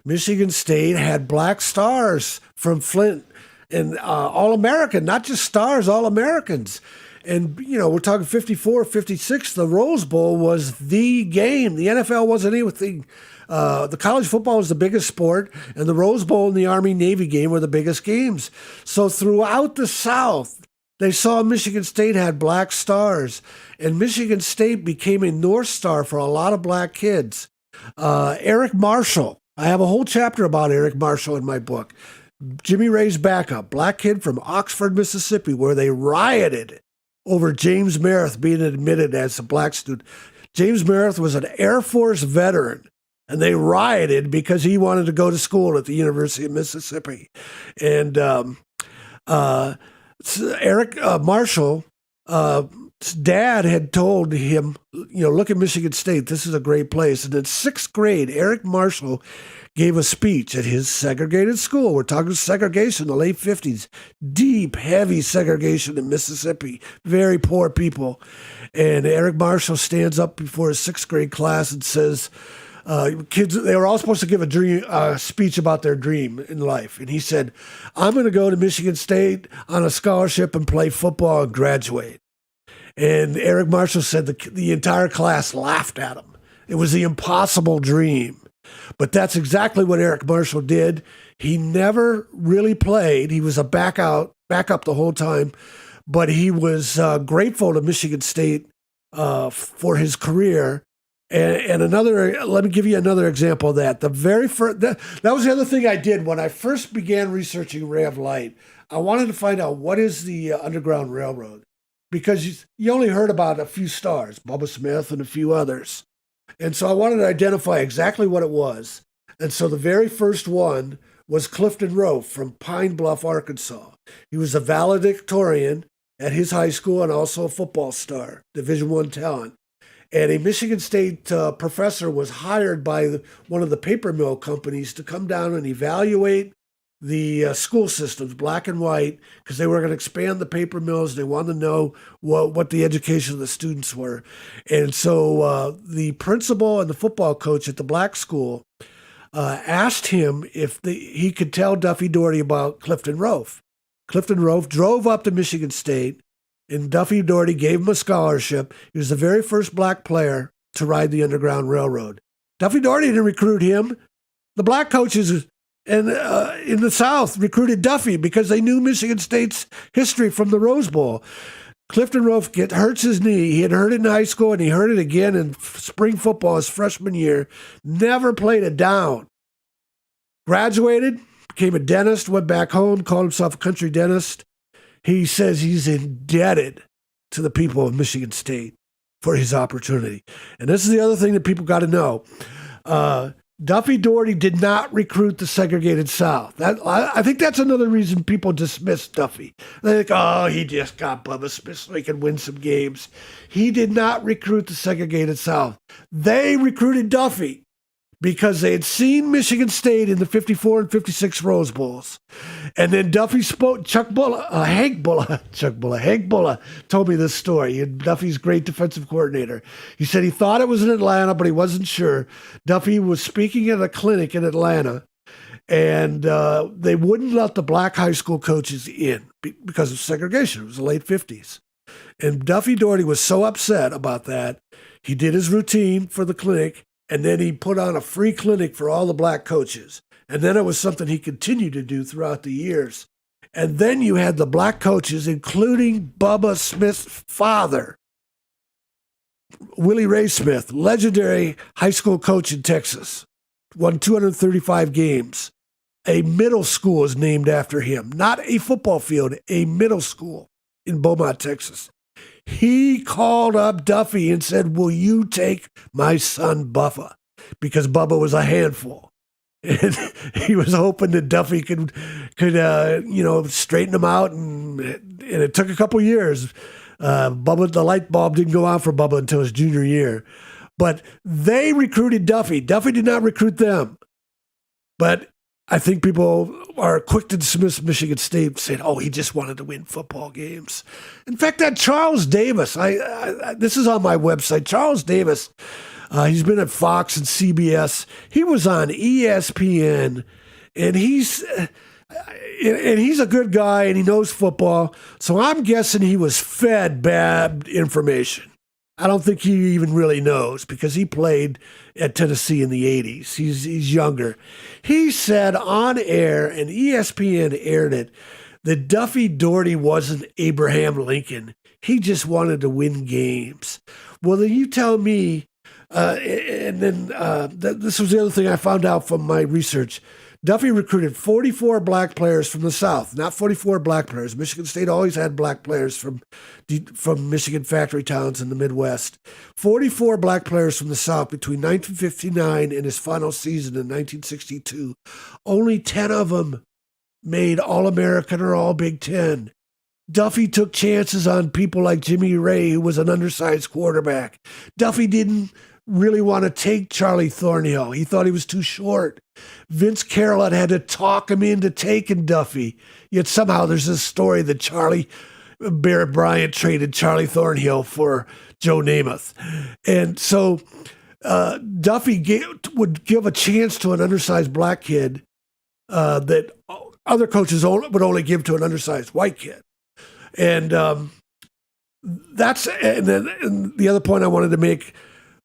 Michigan State had black stars from Flint and All-American, not just stars, All-Americans. And, we're talking 54, 56. The Rose Bowl was the game. The NFL wasn't anything. The college football was the biggest sport, and the Rose Bowl and the Army-Navy game were the biggest games. So throughout the South, they saw Michigan State had black stars, and Michigan State became a North Star for a lot of black kids. Eric Marshall. I have a whole chapter about Eric Marshall in my book. Jimmy Ray's backup, black kid from Oxford, Mississippi, where they rioted over James Merritt being admitted as a black student. James Merritt was an Air Force veteran, and they rioted because he wanted to go to school at the University of Mississippi. And Eric Marshall, dad had told him, look at Michigan State. This is a great place. And in sixth grade, Eric Marshall gave a speech at his segregated school. We're talking segregation in the late 50s. Deep, heavy segregation in Mississippi. Very poor people. And Eric Marshall stands up before his sixth grade class and says, kids, they were all supposed to give a speech about their dream in life. And he said, I'm going to go to Michigan State on a scholarship and play football and graduate. And Eric Marshall said the entire class laughed at him. It was the impossible dream. But that's exactly what Eric Marshall did. He never really played. He was a backup the whole time. But he was grateful to Michigan State for his career. And let me give you another example of that. The very first, that was the other thing I did when I first began researching Ray of Light. I wanted to find out what is the Underground Railroad, because you only heard about a few stars, Bubba Smith and a few others. And so I wanted to identify exactly what it was. And so the very first one was Clifton Rowe from Pine Bluff, Arkansas. He was a valedictorian at his high school and also a football star, Division I talent. And a Michigan State professor was hired by one of the paper mill companies to come down and evaluate the school systems, black and white, because they were going to expand the paper mills. They wanted to know what the education of the students were. And so the principal and the football coach at the black school asked him if he could tell Duffy Daugherty about Clifton Rowe. Clifton Rowe drove up to Michigan State, and Duffy Daugherty gave him a scholarship. He was the very first black player to ride the Underground Railroad. Duffy Daugherty didn't recruit him. The black coaches in the South recruited Duffy because they knew Michigan State's history from the Rose Bowl. Clifton Rowe hurts his knee. He had hurt it in high school, and he hurt it again in spring football his freshman year. Never played it down. Graduated, became a dentist, went back home, called himself a country dentist. He says he's indebted to the people of Michigan State for his opportunity. And this is the other thing that people got to know. Duffy Daugherty did not recruit the segregated South. I think that's another reason people dismiss Duffy. They think, oh, he just got Bubba Smith so he can win some games. He did not recruit the segregated South. They recruited Duffy because they had seen Michigan State in the 54 and 56 Rose Bowls. And then Duffy spoke, Hank Bulla told me this story. Duffy's great defensive coordinator. He said he thought it was in Atlanta, but he wasn't sure. Duffy was speaking at a clinic in Atlanta, and they wouldn't let the black high school coaches in because of segregation. It was the late 50s. And Duffy Daugherty was so upset about that, he did his routine for the clinic, and then he put on a free clinic for all the black coaches. And then it was something he continued to do throughout the years. And then you had the black coaches, including Bubba Smith's father, Willie Ray Smith, legendary high school coach in Texas, won 235 games. A middle school is named after him, not a football field, a middle school in Beaumont, Texas. He called up Duffy and said, will you take my son Bubba? Because Bubba was a handful. And he was hoping that Duffy could straighten him out. And it took a couple years. The light bulb didn't go on for Bubba until his junior year. But they recruited Duffy. Duffy did not recruit them. But I think people are quick to dismiss Michigan State, saying, oh, he just wanted to win football games. In fact, that Charles Davis, this is on my website, Charles Davis, he's been at Fox and CBS. He was on ESPN, and he's a good guy, and he knows football. So I'm guessing he was fed bad information. I don't think he even really knows because he played at Tennessee in the 80s. He's younger. He said on air, and ESPN aired it, that Duffy Daugherty wasn't Abraham Lincoln. He just wanted to win games. Well, then you tell me, and then this was the other thing I found out from my research. Duffy recruited 44 black players from the South, not 44 black players. Michigan State always had black players from Michigan factory towns in the Midwest. 44 black players from the South between 1959 and his final season in 1962. Only 10 of them made All-American or All-Big Ten. Duffy took chances on people like Jimmy Ray, who was an undersized quarterback. Duffy didn't really want to take Charlie Thornhill. He thought he was too short. Vince Carroll had to talk him into taking Duffy. Yet somehow there's this story that Barrett Bryant traded Charlie Thornhill for Joe Namath. And so Duffy would give a chance to an undersized black kid that other coaches would only give to an undersized white kid. And and the other point I wanted to make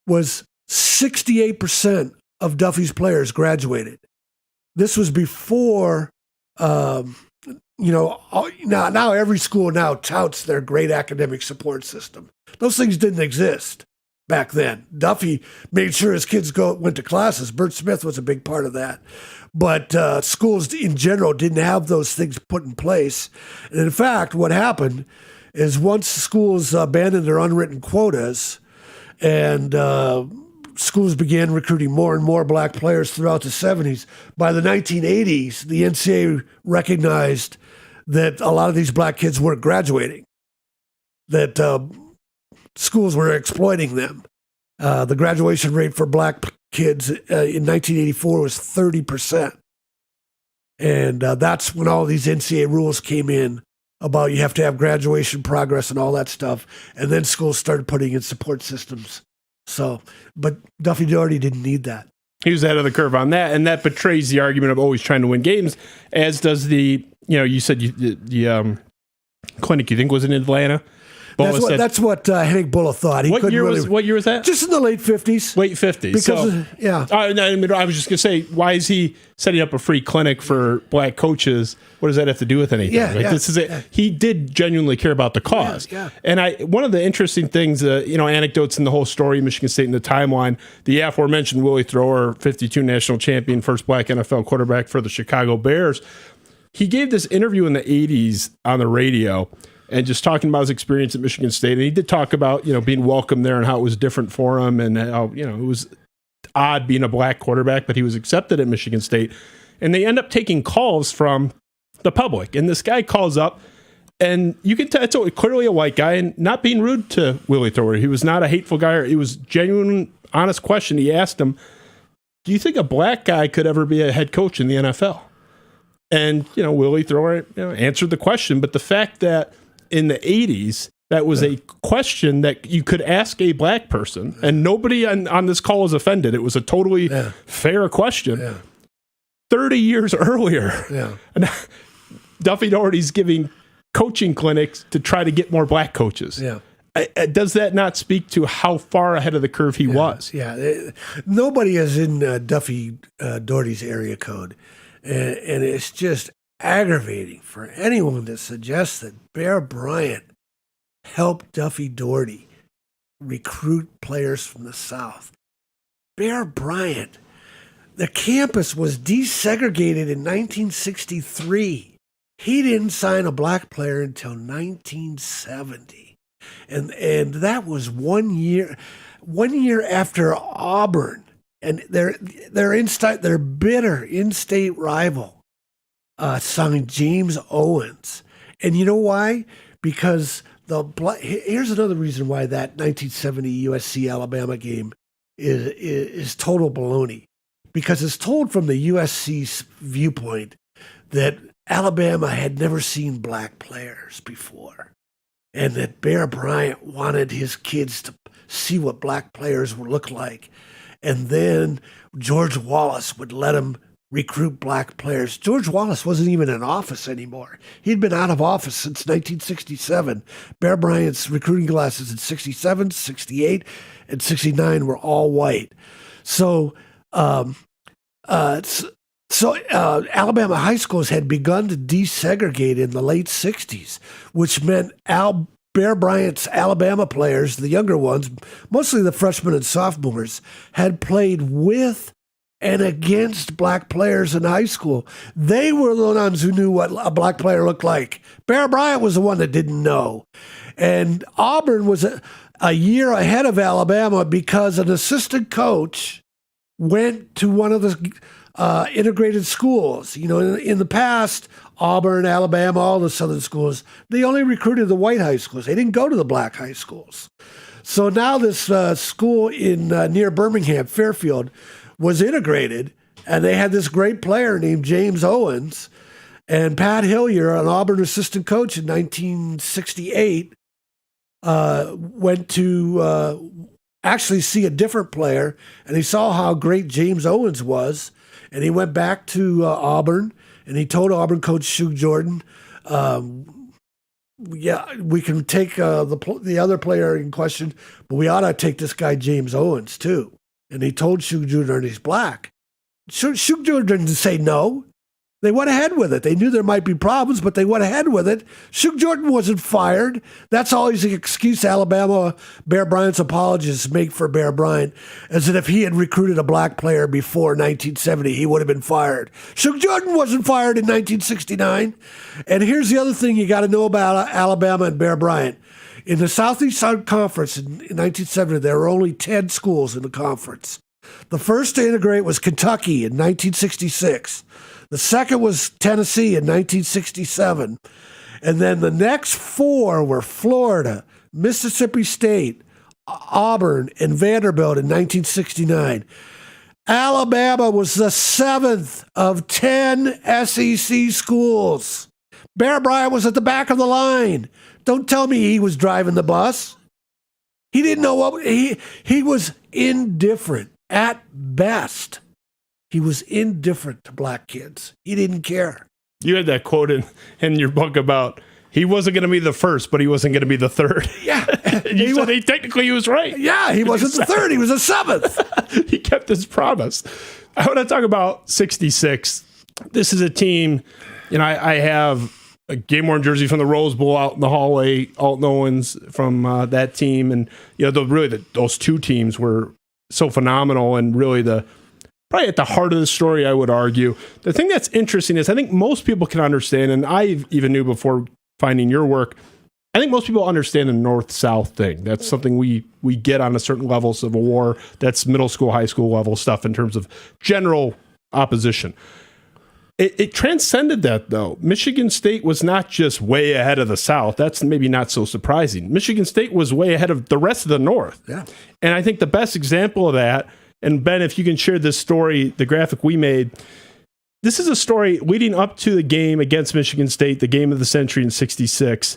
was 68% of Duffy's players graduated. This was before, now every school now touts their great academic support system. Those things didn't exist back then. Duffy made sure his kids went to classes. Bert Smith was a big part of that. But schools in general didn't have those things put in place. And in fact, what happened is once schools abandoned their unwritten quotas and schools began recruiting more and more black players throughout the 70s. By the 1980s, the NCAA recognized that a lot of these black kids weren't graduating, that schools were exploiting them. The graduation rate for black kids in 1984 was 30%. And that's when all these NCAA rules came in about you have to have graduation progress and all that stuff. And then schools started putting in support systems. So, but Duffy Daugherty didn't need that. He was ahead of the curve on that, and that betrays the argument of always trying to win games, as does the, you said the clinic you think was in Atlanta. That's what Henning Bullough thought. What year was that? Just in the late 50s. Late 50s. I was just going to say, why is he setting up a free clinic for black coaches? What does that have to do with anything? He did genuinely care about the cause. Yeah. And one of the interesting things, anecdotes in the whole story, Michigan State in the timeline, the aforementioned Willie Thrower, 52 national champion, first black NFL quarterback for the Chicago Bears. He gave this interview in the 80s on the radio, and just talking about his experience at Michigan State. And he did talk about, being welcome there and how it was different for him, and how, it was odd being a black quarterback, but he was accepted at Michigan State. And they end up taking calls from the public. And this guy calls up, and you can tell it's clearly a white guy, and not being rude to Willie Thrower. He was not a hateful guy. It was genuine, honest question. He asked him, do you think a black guy could ever be a head coach in the NFL? And, Willie Thrower answered the question. But the fact that in the 80s, that was a question that you could ask a black person, and nobody on this call was offended. It was a totally fair question. Yeah. 30 years earlier, Duffy Daugherty's giving coaching clinics to try to get more black coaches. Yeah. Does that not speak to how far ahead of the curve he was? Yeah. Nobody is in Duffy Daugherty's area code, and it's just aggravating for anyone to suggest that Bear Bryant helped Duffy Daugherty recruit players from the South. Bear Bryant, the campus was desegregated in 1963. He didn't sign a black player until 1970. And that was 1 year after Auburn. And their bitter in-state rival signed James Owens. And you know why? Because here's another reason why that 1970 USC-Alabama game is total baloney. Because it's told from the USC's viewpoint that Alabama had never seen black players before, and that Bear Bryant wanted his kids to see what black players would look like. And then George Wallace would let him recruit black players. George Wallace wasn't even in office anymore. He'd been out of office since 1967. Bear Bryant's recruiting classes in 67, 68, and 69 were all white. So Alabama high schools had begun to desegregate in the late 60s, which meant Bear Bryant's Alabama players, the younger ones, mostly the freshmen and sophomores, had played with and against black players in high school. They were the ones who knew what a black player looked like. Bear Bryant was the one that didn't know. And Auburn was a year ahead of Alabama because an assistant coach went to one of the integrated schools. In the past, Auburn, Alabama, all the southern schools, they only recruited the white high schools. They didn't go to the black high schools. So now this school in near Birmingham, Fairfield, was integrated, and they had this great player named James Owens. And Pat Hillier, an Auburn assistant coach in 1968, went to actually see a different player, and he saw how great James Owens was, and he went back to Auburn, and he told Auburn coach Shug Jordan, we can take the other player in question, but we ought to take this guy James Owens too. And he told Shug Jordan he's black. Shug Jordan didn't say no. They went ahead with it. They knew there might be problems, but they went ahead with it. Shug Jordan wasn't fired. That's always the excuse Alabama, Bear Bryant's apologists make for Bear Bryant, is that if he had recruited a black player before 1970, he would have been fired. Shug Jordan wasn't fired in 1969. And here's the other thing you got to know about Alabama and Bear Bryant. In the Southeast Conference in 1970, there were only 10 schools in the conference. The first to integrate was Kentucky in 1966. The second was Tennessee in 1967. And then the next four were Florida, Mississippi State, Auburn, and Vanderbilt in 1969. Alabama was the seventh of 10 SEC schools. Bear Bryant was at the back of the line. Don't tell me he was driving the bus. He didn't know what he was indifferent at best. He was indifferent to black kids. He didn't care. You had that quote in your book about he wasn't going to be the first, but he wasn't going to be the third. Yeah. You said technically he was right. Yeah, he wasn't the third. He was the seventh. He kept his promise. I want to talk about 66. This is a team, I have a game-worn jersey from the Rose Bowl out in the hallway, Alton Owens from that team. And, those two teams were so phenomenal and really probably at the heart of the story, I would argue. The thing that's interesting is I think most people can understand, and I even knew before finding your work, I think most people understand the North-South thing. That's something we get on a certain level, Civil War. That's middle school, high school level stuff in terms of general opposition. It transcended that, though. Michigan State was not just way ahead of the South. That's maybe not so surprising. Michigan State was way ahead of the rest of the North. Yeah. And I think the best example of that, and Ben, if you can share this story, the graphic we made, this is a story leading up to the game against Michigan State, the game of the century in 66.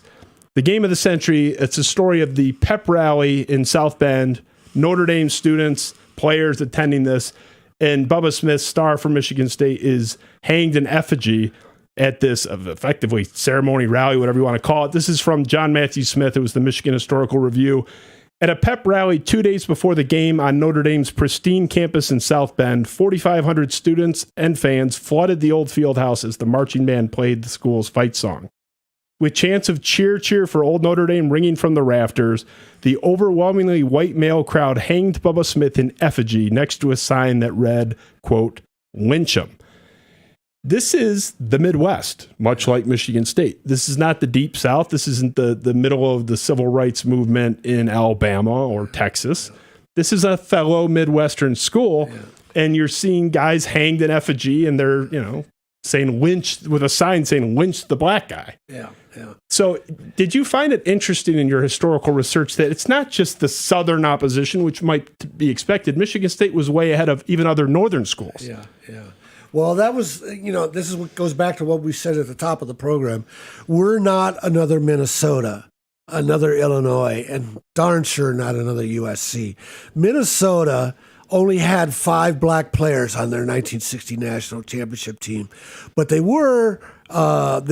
The game of the century, it's a story of the pep rally in South Bend, Notre Dame students, players attending this, and Bubba Smith, star from Michigan State, is hanged in effigy at this effectively ceremony, rally, whatever you want to call it. This is from John Matthew Smith. It was the Michigan Historical Review. At a pep rally 2 days before the game on Notre Dame's pristine campus in South Bend, 4,500 students and fans flooded the old field house as the marching band played the school's fight song. With chants of cheer, cheer for old Notre Dame ringing from the rafters, the overwhelmingly white male crowd hanged Bubba Smith in effigy next to a sign that read, quote, "Lynch 'em." This is the Midwest, much like Michigan State. This is not the Deep South. This isn't the middle of the civil rights movement in Alabama or Texas. This is a fellow Midwestern school, and you're seeing guys hanged in effigy, and they're, saying lynch, with a sign saying lynch the black guy. Yeah, yeah. So did you find it interesting in your historical research that it's not just the Southern opposition, which might be expected? Michigan State was way ahead of even other Northern schools. Yeah, yeah. Well, that was, this is what goes back to what we said at the top of the program. We're not another Minnesota, another Illinois, and darn sure not another USC. Minnesota only had 5 black players on their 1960 national championship team, but they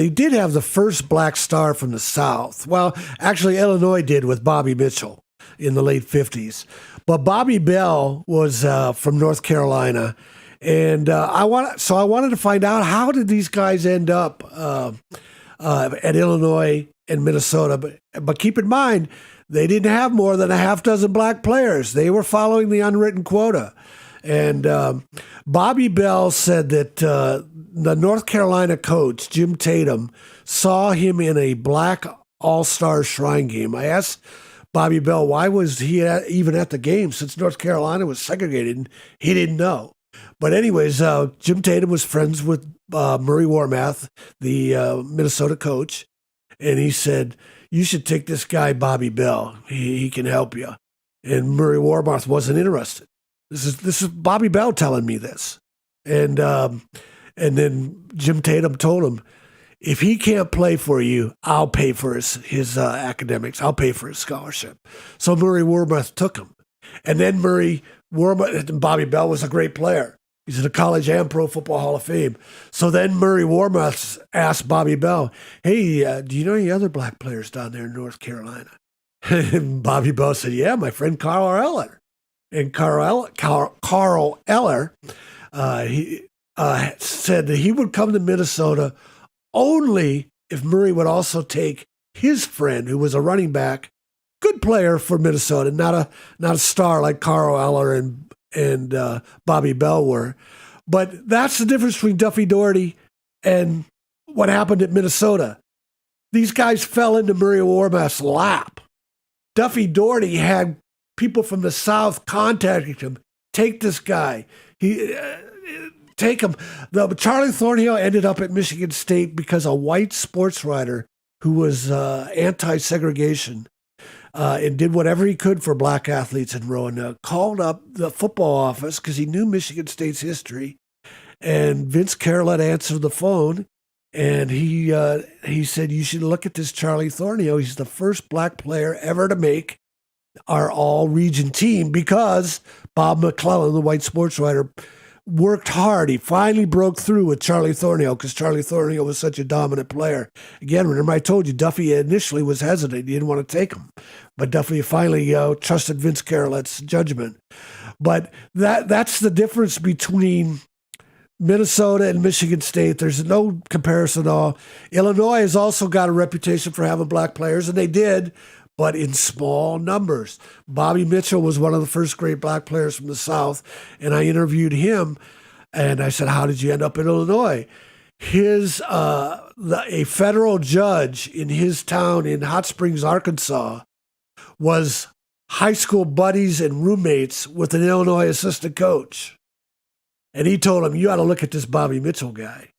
did have the first black star from the South. Well, actually, Illinois did with Bobby Mitchell in the late 50s. But Bobby Bell was from North Carolina, and I wanted to find out, how did these guys end up at Illinois and Minnesota? But keep in mind, they didn't have more than a half dozen black players. They were following the unwritten quota. And Bobby Bell said that the North Carolina coach, Jim Tatum, saw him in a black all-star shrine game. I asked Bobby Bell, why was he even at the game, since North Carolina was segregated? And he didn't know. But anyways, Jim Tatum was friends with Murray Warmath, the Minnesota coach, and he said, "You should take this guy, Bobby Bell. He can help you." And Murray Warmath wasn't interested. This is Bobby Bell telling me this. And then Jim Tatum told him, "If he can't play for you, I'll pay for his academics. I'll pay for his scholarship." So Murray Warmath took him. And then Bobby Bell was a great player. He's in the College and Pro Football Hall of Fame. So then Murray Warmath asked Bobby Bell, "Hey, do you know any other black players down there in North Carolina?" And Bobby Bell said, "Yeah, my friend Carl Eller." And Carl Eller, he said that he would come to Minnesota only if Murray would also take his friend, who was a running back, good player for Minnesota, not a star like Carl Eller and Bobby Bell were. But that's the difference between Duffy Daugherty and what happened at Minnesota. These guys fell into Murray Warmath's lap. Duffy Daugherty had people from the South contacting him. Take this guy. Take him. Charlie Thornhill ended up at Michigan State because a white sports writer who was anti-segregation and did whatever he could for black athletes in Roanoke, called up the football office because he knew Michigan State's history. And Vince Carolette answered the phone, and he said, you should look at this Charlie Thornhill. He's the first black player ever to make our all-region team because Bob McClellan, the white sports writer, worked hard. He finally broke through with Charlie Thornhill because Charlie Thornhill was such a dominant player. Again, remember I told you Duffy initially was hesitant. He didn't want to take him. But Duffy finally trusted Vince Carolette's judgment. But that's the difference between Minnesota and Michigan State. There's no comparison at all. Illinois has also got a reputation for having black players, and they did, but in small numbers. Bobby Mitchell was one of the first great black players from the South, and I interviewed him, and I said, how did you end up in Illinois? A federal judge in his town in Hot Springs, Arkansas, was high school buddies and roommates with an Illinois assistant coach. And he told him, you ought to look at this Bobby Mitchell guy.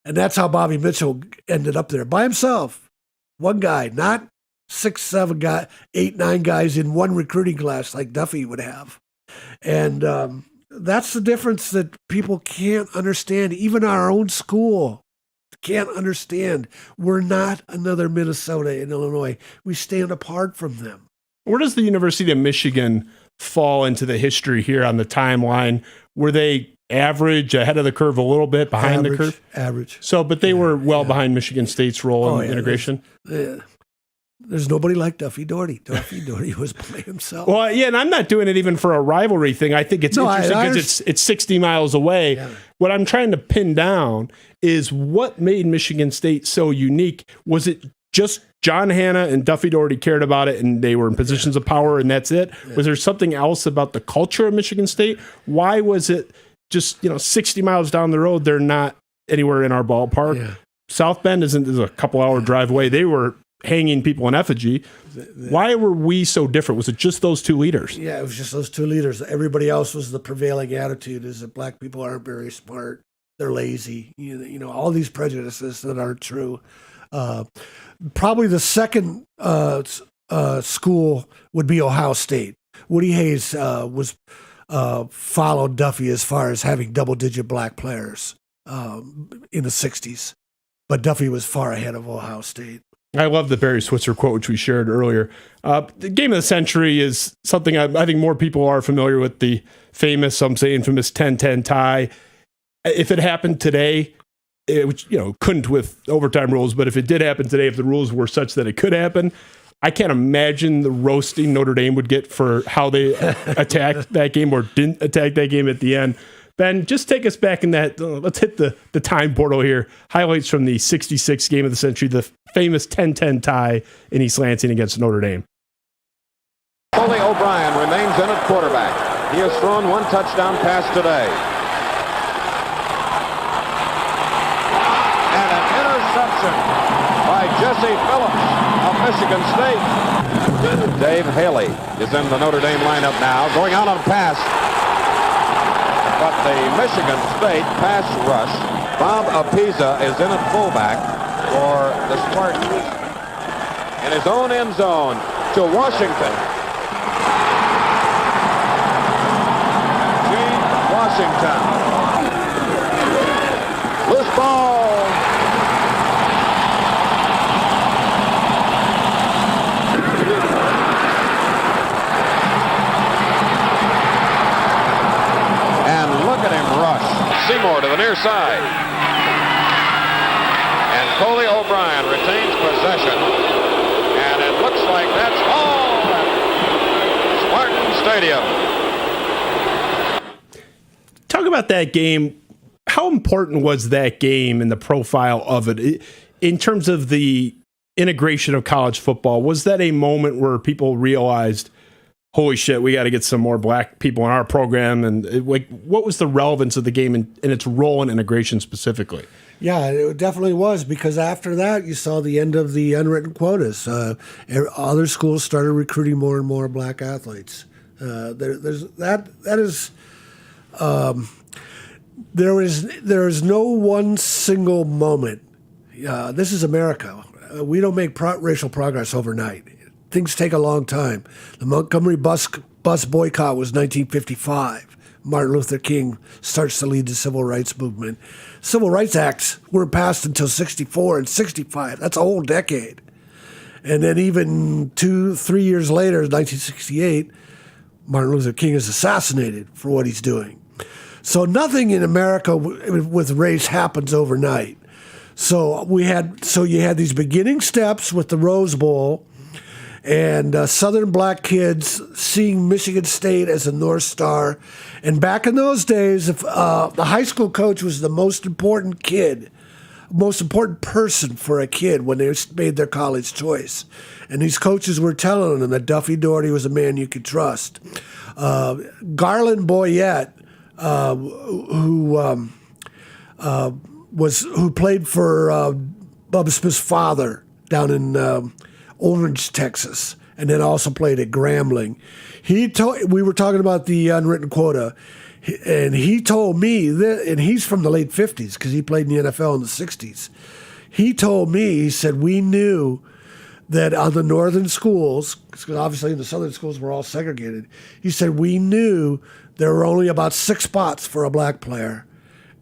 And that's how Bobby Mitchell ended up there by himself. One guy, not 6, 7 guys, 8, 9 guys in one recruiting class like Duffy would have. And that's the difference that people can't understand. Even our own school can't understand. We're not another Minnesota and Illinois. We stand apart from them. Where does the University of Michigan fall into the history here on the timeline? Were they average, ahead of the curve a little bit, behind the curve? Average. So, but they were well behind Michigan State's role in integration? There's nobody like Duffy Daugherty. Duffy Daugherty was by himself. Well, yeah, and I'm not doing it even for a rivalry thing. I think it's interesting because it's 60 miles away. Yeah. What I'm trying to pin down is what made Michigan State so unique. Was it just John Hanna and Duffy Daugherty cared about it and they were in positions of power and that's it? Yeah. Was there something else about the culture of Michigan State? Why was it just 60 miles down the road, they're not anywhere in our ballpark? Yeah. South Bend is a couple-hour drive away. They were hanging people in effigy. Why were we so different? Was it just those two leaders? Yeah, it was just those two leaders. Everybody else was the prevailing attitude is that black people aren't very smart. They're lazy. All these prejudices that aren't true. Probably the second school would be Ohio State. Woody Hayes followed Duffy as far as having double-digit black players in the 60s. But Duffy was far ahead of Ohio State. I love the Barry Switzer quote, which we shared earlier. The game of the century is something I think more people are familiar with, the famous, some say infamous 10-10 tie. If it happened today, which couldn't with overtime rules, but if it did happen today, if the rules were such that it could happen, I can't imagine the roasting Notre Dame would get for how they attacked that game or didn't attack that game at the end. Ben, just take us back in that. Let's hit the time portal here. Highlights from the 66 game of the century, the famous 10-10 tie in East Lansing against Notre Dame. Coley O'Brien remains in at quarterback. He has thrown one touchdown pass today. And an interception by Jesse Phillips of Michigan State. Dave Haley is in the Notre Dame lineup now, going out on a pass. But the Michigan State pass rush, Bob Apiza is in at fullback for the Spartans. In his own end zone to Washington. Gene Washington. Loose ball. Seymour to the near side. And Coley O'Brien retains possession. And it looks like that's all at Spartan Stadium. Talk about that game. How important was that game and the profile of it in terms of the integration of college football? Was that a moment where people realized holy shit, we got to get some more black people in our program. And what was the relevance of the game and its role in integration specifically? Yeah, it definitely was, because after that, you saw the end of the unwritten quotas. Other schools started recruiting more and more black athletes. There is no one single moment. This is America. We don't make racial progress overnight. Things take a long time. The Montgomery bus boycott was 1955. Martin Luther King starts to lead the civil rights movement. Civil Rights Acts weren't passed until 64 and 65. That's a whole decade. And then even 2-3 years later, 1968, Martin Luther King is assassinated for what he's doing. So nothing in America with race happens overnight. So you had these beginning steps with the Rose Bowl, and Southern black kids seeing Michigan State as a North Star. And back in those days, if, the high school coach was the most important person for a kid when they made their college choice. And these coaches were telling them that Duffy Daugherty was a man you could trust. Garland Boyette, who played for Bubba Smith's father down in Orange, Texas, and then also played at Grambling. We were talking about the unwritten quota, and he told me that, and he's from the late 50s because he played in the NFL in the 60s. He told me, he said, we knew that on the northern schools, because obviously the southern schools were all segregated, he said, we knew there were only about 6 spots for a black player,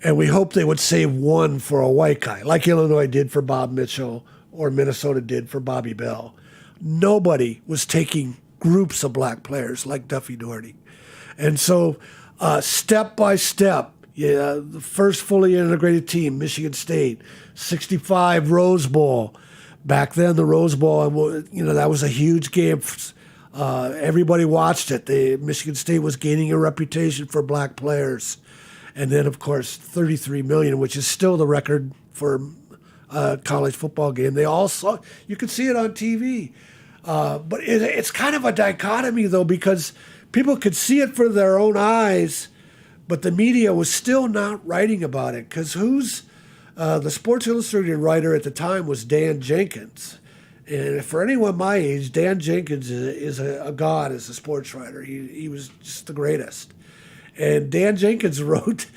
and we hoped they would save 1 for a white guy, like Illinois did for Bob Mitchell or Minnesota did for Bobby Bell. Nobody was taking groups of black players like Duffy Daugherty. And so step by step, the first fully integrated team, Michigan State, 65 Rose Bowl. Back then, the Rose Bowl, that was a huge game. Everybody watched it. Michigan State was gaining a reputation for black players. And then, of course, 33 million, which is still the record for college football game. They all saw, you could see it on TV. But it's kind of a dichotomy, though, because people could see it for their own eyes, but the media was still not writing about it. Because the Sports Illustrated writer at the time was Dan Jenkins. And for anyone my age, Dan Jenkins is a god as a sports writer. He was just the greatest. And Dan Jenkins wrote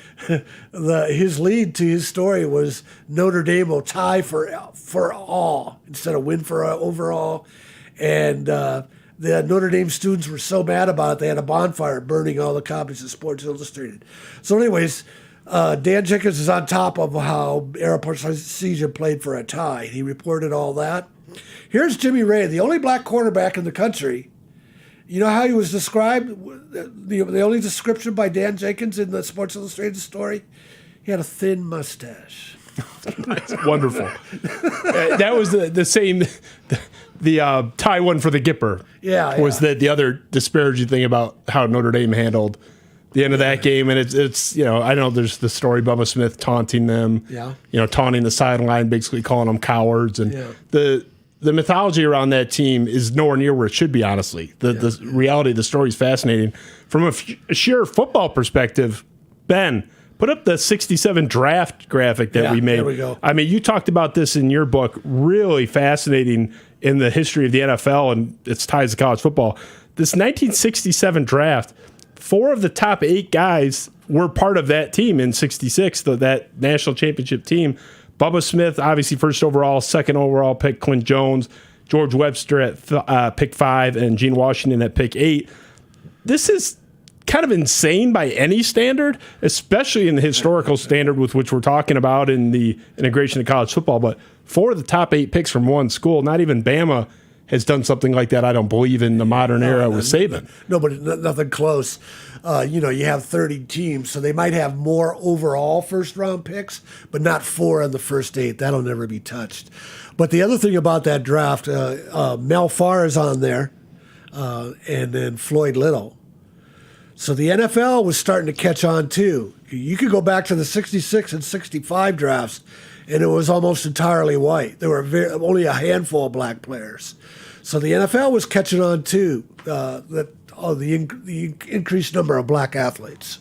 his lead to his story was Notre Dame will tie for all instead of win for overall. And the Notre Dame students were so mad about it, they had a bonfire burning all the copies of Sports Illustrated. So anyways, Dan Jenkins is on top of how Airport Seizure played for a tie. He reported all that. Here's Jimmy Ray, the only black quarterback in the country. You know how he was described? The only description by Dan Jenkins in the Sports Illustrated story? He had a thin mustache. That's wonderful. That was the same, the tie one for the Gipper. Yeah. Was the other disparaging thing about how Notre Dame handled the end of that game. And it's I know there's the story, Bubba Smith taunting them, taunting the sideline, basically calling them cowards. And the mythology around that team is nowhere near where it should be, honestly. The reality of the story is fascinating. From a sheer football perspective, Ben, put up the 67 draft graphic that we made. There we go. I mean, you talked about this in your book, really fascinating in the history of the NFL and its ties to college football. This 1967 draft, 4 of the top 8 guys were part of that team in 66, that national championship team. Bubba Smith, obviously first overall, second overall pick, Clint Jones, George Webster at pick 5, and Gene Washington at pick 8. This is kind of insane by any standard, especially in the historical standard with which we're talking about in the integration of college football. But 4 of the top 8 picks from one school, not even Bama has done something like that, I don't believe, in the modern era with Saban. No, but nothing close. You have 30 teams, so they might have more overall first-round picks, but not 4 in the first 8. That'll never be touched. But the other thing about that draft, Mel Farr is on there, and then Floyd Little. So the NFL was starting to catch on, too. You could go back to the 66 and 65 drafts, and it was almost entirely white. There were only a handful of black players. So the NFL was catching on, too, that the increased number of black athletes.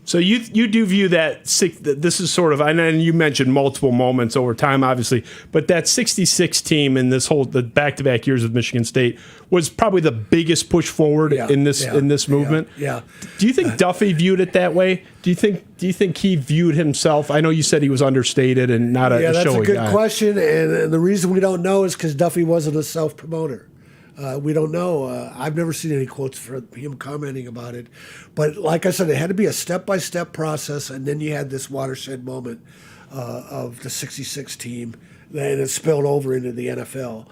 So you do view that this is sort of, and you mentioned multiple moments over time, obviously, but that 66 team in the back-to-back years of Michigan State was probably the biggest push forward in this movement. Yeah. Do you think Duffy viewed it that way? Do you think he viewed himself? I know you said he was understated and not a showy guy. Yeah, that's a good question, and the reason we don't know is because Duffy wasn't a self-promoter. We don't know. I've never seen any quotes for him commenting about it. But like I said, it had to be a step-by-step process, and then you had this watershed moment of the 66 team, and it spilled over into the NFL.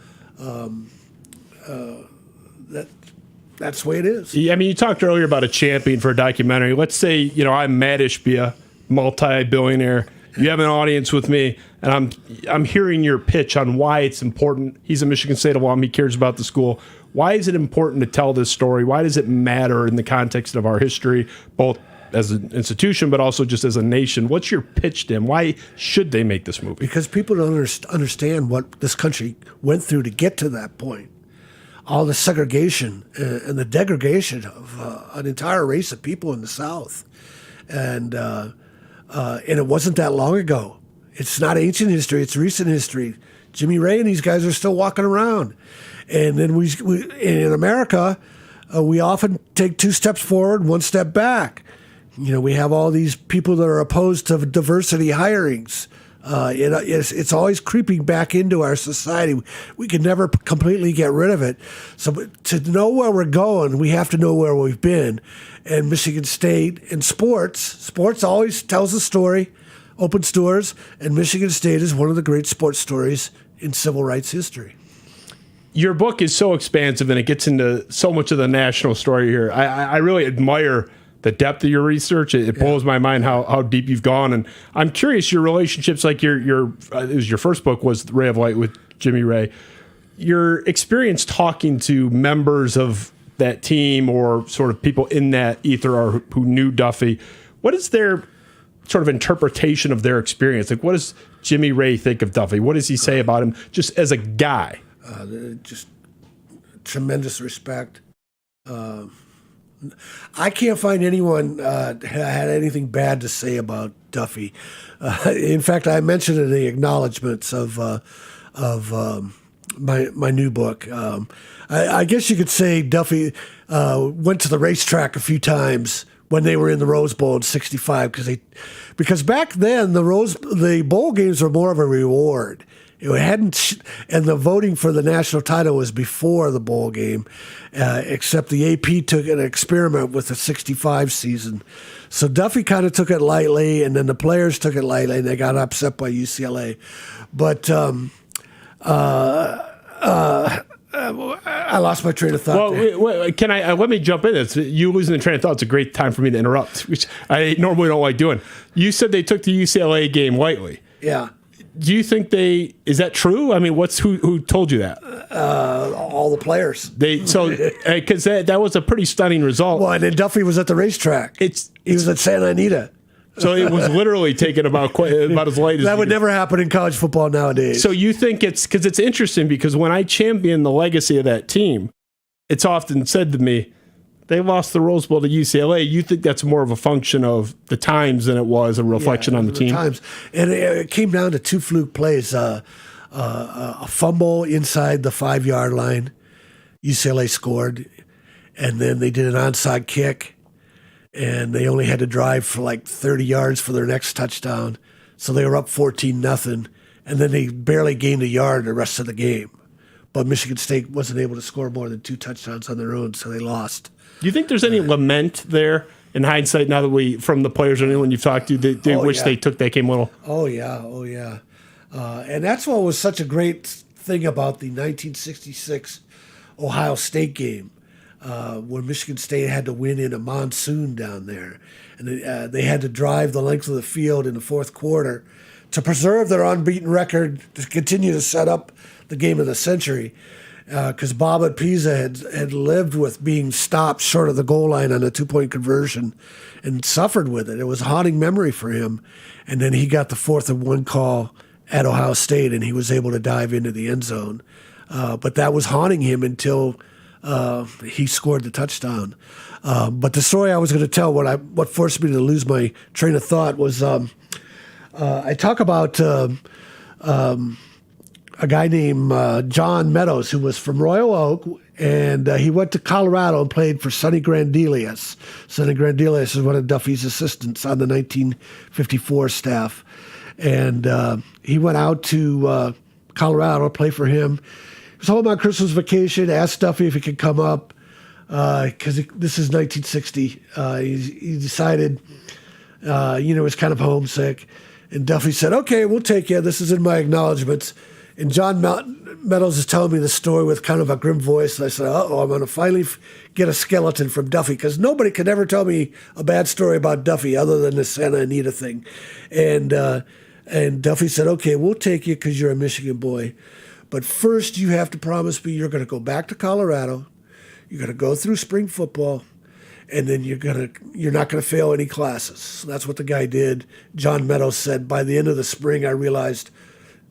That's the way it is. Yeah, I mean, you talked earlier about a champion for a documentary. Let's say, I'm Matt Ishbia, multi-billionaire. You have an audience with me, and I'm hearing your pitch on why it's important. He's a Michigan State alum. He cares about the school. Why is it important to tell this story? Why does it matter in the context of our history, both as an institution but also just as a nation? What's your pitch to him? Why should they make this movie? Because people don't understand what this country went through to get to that point. All the segregation and the degradation of an entire race of people in the South. And it wasn't that long ago. It's not ancient history, it's recent history. Jimmy Ray and these guys are still walking around. And then we in America, we often take 2 steps forward, 1 step back. We have all these people that are opposed to diversity hirings. It's always creeping back into our society. We can never completely get rid of it. So to know where we're going, we have to know where we've been. And Michigan State and sports always tells a story, opens doors, and Michigan State is one of the great sports stories in civil rights history. Your book is so expansive, and it gets into so much of the national story here. I really admire the depth of your research. It blows my mind how deep you've gone. And I'm curious, your relationships, like it was your first book was Ray of Light with Jimmy Ray. Your experience talking to members of that team or sort of people in that ether or who knew Duffy, what is their sort of interpretation of their experience? Like, what does Jimmy Ray think of Duffy? What does he say about him just as a guy? Just tremendous respect. I can't find anyone had anything bad to say about Duffy. In fact, I mentioned in the acknowledgments of my new book. I guess you could say Duffy went to the racetrack a few times when they were in the Rose Bowl in '65 because back then the bowl games were more of a reward. It hadn't, and the voting for the national title was before the bowl game, except the AP took an experiment with the '65 season. So Duffy kind of took it lightly, and then the players took it lightly, and they got upset by UCLA. But I lost my train of thought. Well, can I let me jump in? You losing the train of thought is a great time for me to interrupt, which I normally don't like doing. You said they took the UCLA game lightly. Yeah. Do you think is that true? I mean, who told you that? All the players. Because that was a pretty stunning result. Well, and then Duffy was at the racetrack. He was at Santa Anita. So it was literally taken about as light as that would never happen in college football nowadays. So you think it's interesting because when I champion the legacy of that team, it's often said to me, they lost the Rose Bowl to UCLA. You think that's more of a function of the times than it was a reflection on the team? Times. And it came down to 2 fluke plays. A fumble inside the 5-yard line. UCLA scored. And then they did an onside kick. And they only had to drive for like 30 yards for their next touchdown. So they were up 14-0. And then they barely gained a yard the rest of the game. But Michigan State wasn't able to score more than 2 touchdowns on their own, so they lost. Do you think there's any lament there in hindsight now that from the players or anyone you've talked to, they wish they took that game a little? Oh, yeah. And that's what was such a great thing about the 1966 Ohio State game, where Michigan State had to win in a monsoon down there. And they had to drive the length of the field in the fourth quarter to preserve their unbeaten record, to continue to set up the game of the century. Because Bob at Pisa had lived with being stopped short of the goal line on a 2-point conversion and suffered with it. It was a haunting memory for him. And then he got the 4th and 1 call at Ohio State, and he was able to dive into the end zone. But that was haunting him until he scored the touchdown. But the story I was going to tell, what forced me to lose my train of thought was I talk about a guy named John Meadows, who was from Royal Oak, and he went to Colorado and played for Sonny Grandelius. Sonny Grandelius is one of Duffy's assistants on the 1954 staff. And he went out to Colorado to play for him. He was home on Christmas vacation, asked Duffy if he could come up, because this is 1960. He decided, he was kind of homesick. And Duffy said, okay, we'll take you. This is in my acknowledgments. And John Meadows is telling me the story with kind of a grim voice. And I said, I'm going to finally get a skeleton from Duffy, because nobody could ever tell me a bad story about Duffy other than the Santa Anita thing. And Duffy said, okay, we'll take you because you're a Michigan boy. But first you have to promise me you're going to go back to Colorado. You're going to go through spring football. And then you're not going to fail any classes. So that's what the guy did. John Meadows said, by the end of the spring, I realized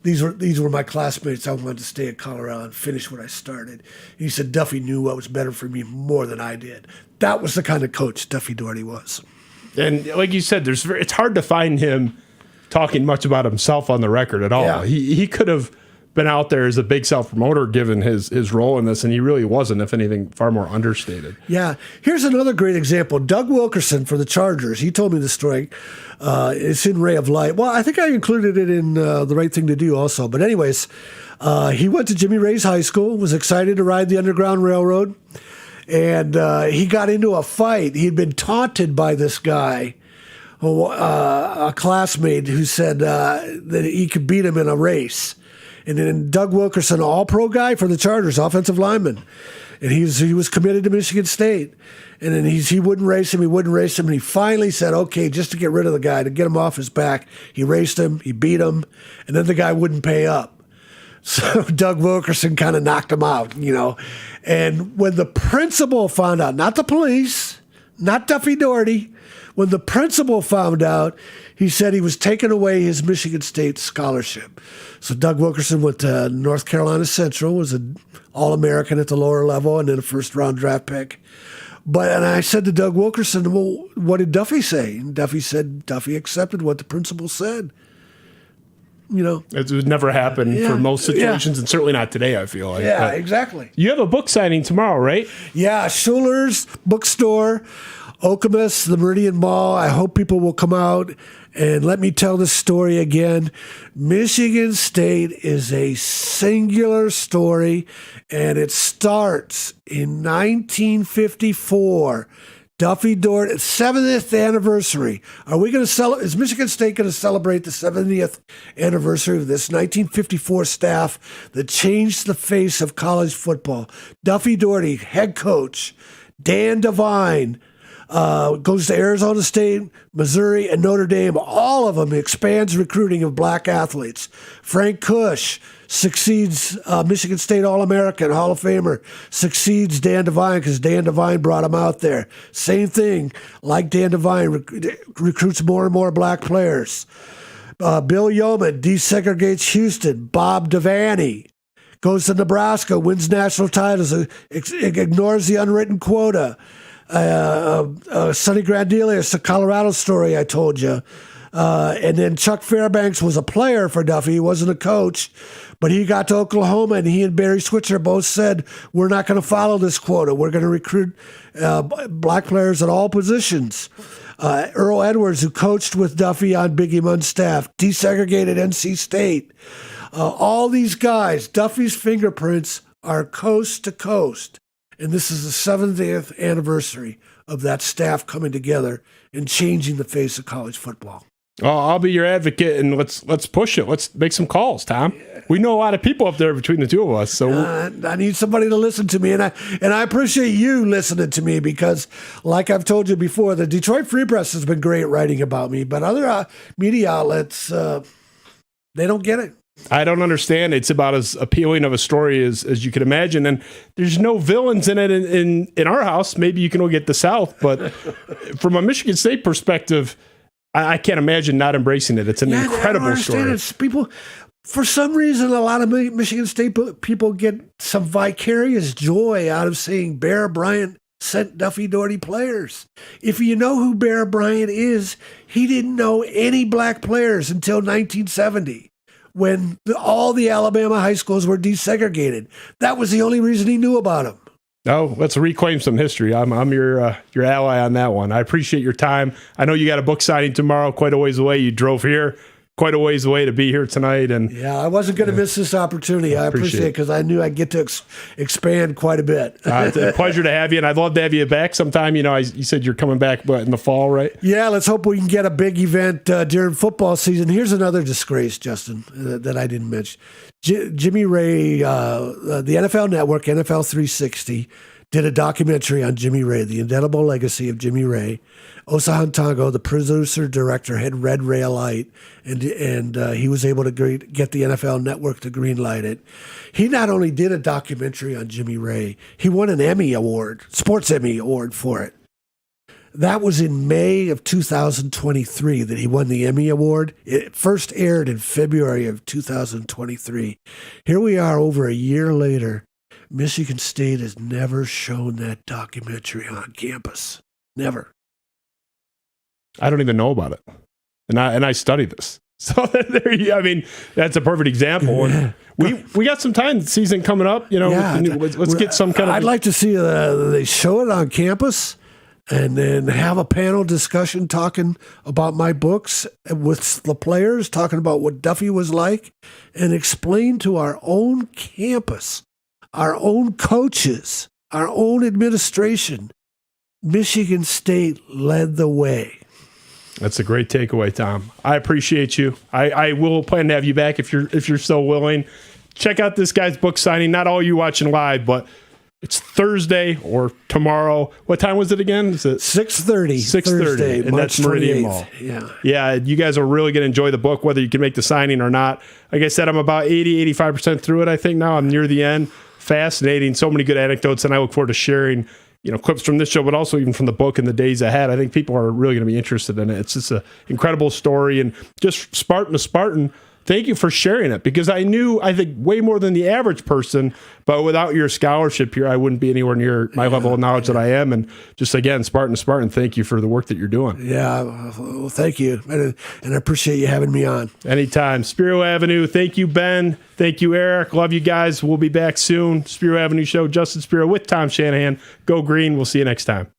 these were my classmates. I wanted to stay at Colorado and finish what I started. And he said Duffy knew what was better for me more than I did. That was the kind of coach Duffy Daugherty was. And like you said, it's hard to find him talking much about himself on the record at all. Yeah. He could have been out there as a big self-promoter given his role in this, and he really wasn't, if anything, far more understated. Yeah. Here's another great example. Doug Wilkerson for the Chargers. He told me the story. It's in Ray of Light. Well, I think I included it in The Right Thing to Do also. But anyways, he went to Jimmy Ray's high school, was excited to ride the Underground Railroad, and he got into a fight. He'd been taunted by this guy, a classmate, who said that he could beat him in a race. And then Doug Wilkerson, all-pro guy for the Chargers, offensive lineman. And he was committed to Michigan State. And then he wouldn't race him, and he finally said, okay, just to get rid of the guy, to get him off his back, he raced him, he beat him, and then the guy wouldn't pay up. So Doug Wilkerson kind of knocked him out, And when the principal found out, not the police, not Duffy Daugherty, when the principal found out, he said he was taking away his Michigan State scholarship. So Doug Wilkerson went to North Carolina Central, was an All-American at the lower level, and then a first-round draft pick. And I said to Doug Wilkerson, well, what did Duffy say? And Duffy said Duffy accepted what the principal said. It would never happen for most situations, and certainly not today, I feel like. Yeah, exactly. You have a book signing tomorrow, right? Yeah, Schuler's Bookstore, Okemos, the Meridian Mall. I hope people will come out and let me tell this story again. Michigan State is a singular story, and it starts in 1954. Duffy Daugherty, 70th anniversary. Are we going to celebrate? Is Michigan State going to celebrate the 70th anniversary of this 1954 staff that changed the face of college football? Duffy Daugherty, head coach. Dan Devine goes to Arizona State, Missouri, and Notre Dame. All of them expands recruiting of black athletes. Frank Cush succeeds Michigan State All-American, Hall of Famer, succeeds Dan Devine because Dan Devine brought him out there. Same thing, like Dan Devine, recruits more and more black players. Bill Yeoman desegregates Houston. Bob Devaney goes to Nebraska, wins national titles, ignores the unwritten quota. Sonny Grandelius, the Colorado story I told you. And then Chuck Fairbanks was a player for Duffy. He wasn't a coach, but he got to Oklahoma, and he and Barry Switzer both said, we're not going to follow this quota. We're going to recruit black players at all positions. Earl Edwards, who coached with Duffy on Biggie Munn's staff, desegregated NC State. All these guys, Duffy's fingerprints are coast to coast. And this is the 70th anniversary of that staff coming together and changing the face of college football. Oh, I'll be your advocate, and let's push it. Let's make some calls, Tom. We know a lot of people up there between the two of us. So I need somebody to listen to me, and I appreciate you listening to me because, like I've told you before, the Detroit Free Press has been great writing about me, but other media outlets, they don't get it. I don't understand. It's about as appealing of a story as you can imagine. And there's no villains in it in our house. Maybe you can all get the South. But from a Michigan State perspective, I can't imagine not embracing it. It's an incredible story. It's people For some reason, a lot of Michigan State people get some vicarious joy out of seeing Bear Bryant sent Duffy Daugherty players. If you know who Bear Bryant is, he didn't know any black players until 1970 when all the Alabama high schools were desegregated. That was the only reason he knew about him. Oh, let's reclaim some history. I'm your ally on that one. I appreciate your time. I know you got a book signing tomorrow, quite a ways away. You drove here quite a ways away to be here tonight. And yeah, I wasn't going to miss this opportunity. I appreciate it because I knew I'd get to expand quite a bit. It's a pleasure to have you, and I'd love to have you back sometime. You know, you said you're coming back in the fall, right? Yeah, let's hope we can get a big event during football season. Here's another disgrace, Justin, that I didn't mention. Jimmy Ray, the NFL Network, NFL 360, did a documentary on Jimmy Ray, the indelible legacy of Jimmy Ray. Osa Hantango, the producer-director, had read Ray a light, and he was able to get the NFL Network to greenlight it. He not only did a documentary on Jimmy Ray, he won an Emmy Award, Sports Emmy Award for it. That was in May of 2023 that he won the Emmy Award. It first aired in February of 2023. Here we are over a year later. Michigan State has never shown that documentary on campus. Never. I don't even know about it. And I studied this. So I mean, that's a perfect example. And we got some time season coming up, you know, let's get some kind of I'd like to see they show it on campus and then have a panel discussion talking about my books with the players, talking about what Duffy was like, and explain to our own campus, our own coaches, our own administration, Michigan State led the way. That's a great takeaway, Tom. I appreciate you. I will plan to have you back if you're still willing. Check out this guy's book signing. Not all you watching live, but it's Thursday or tomorrow. What time was it again? Is it 6:30? 6:30, and that's Meridian Mall. Yeah. You guys are really going to enjoy the book, whether you can make the signing or not. Like I said, I'm about 85% through it. I think now I'm near the end. Fascinating. So many good anecdotes, and I look forward to sharing clips from this show, but also even from the book in the days ahead. I think people are really going to be interested in it. It's just an incredible story, and just Spartan to Spartan. Thank you for sharing it, because I think way more than the average person, but without your scholarship here, I wouldn't be anywhere near my level of knowledge that I am. And just again, Spartan to Spartan, thank you for the work that you're doing. Yeah, well, thank you. And I appreciate you having me on. Anytime. Spiro Avenue. Thank you, Ben. Thank you, Eric. Love you guys. We'll be back soon. Spiro Avenue Show, Justin Spiro with Tom Shanahan. Go Green. We'll see you next time.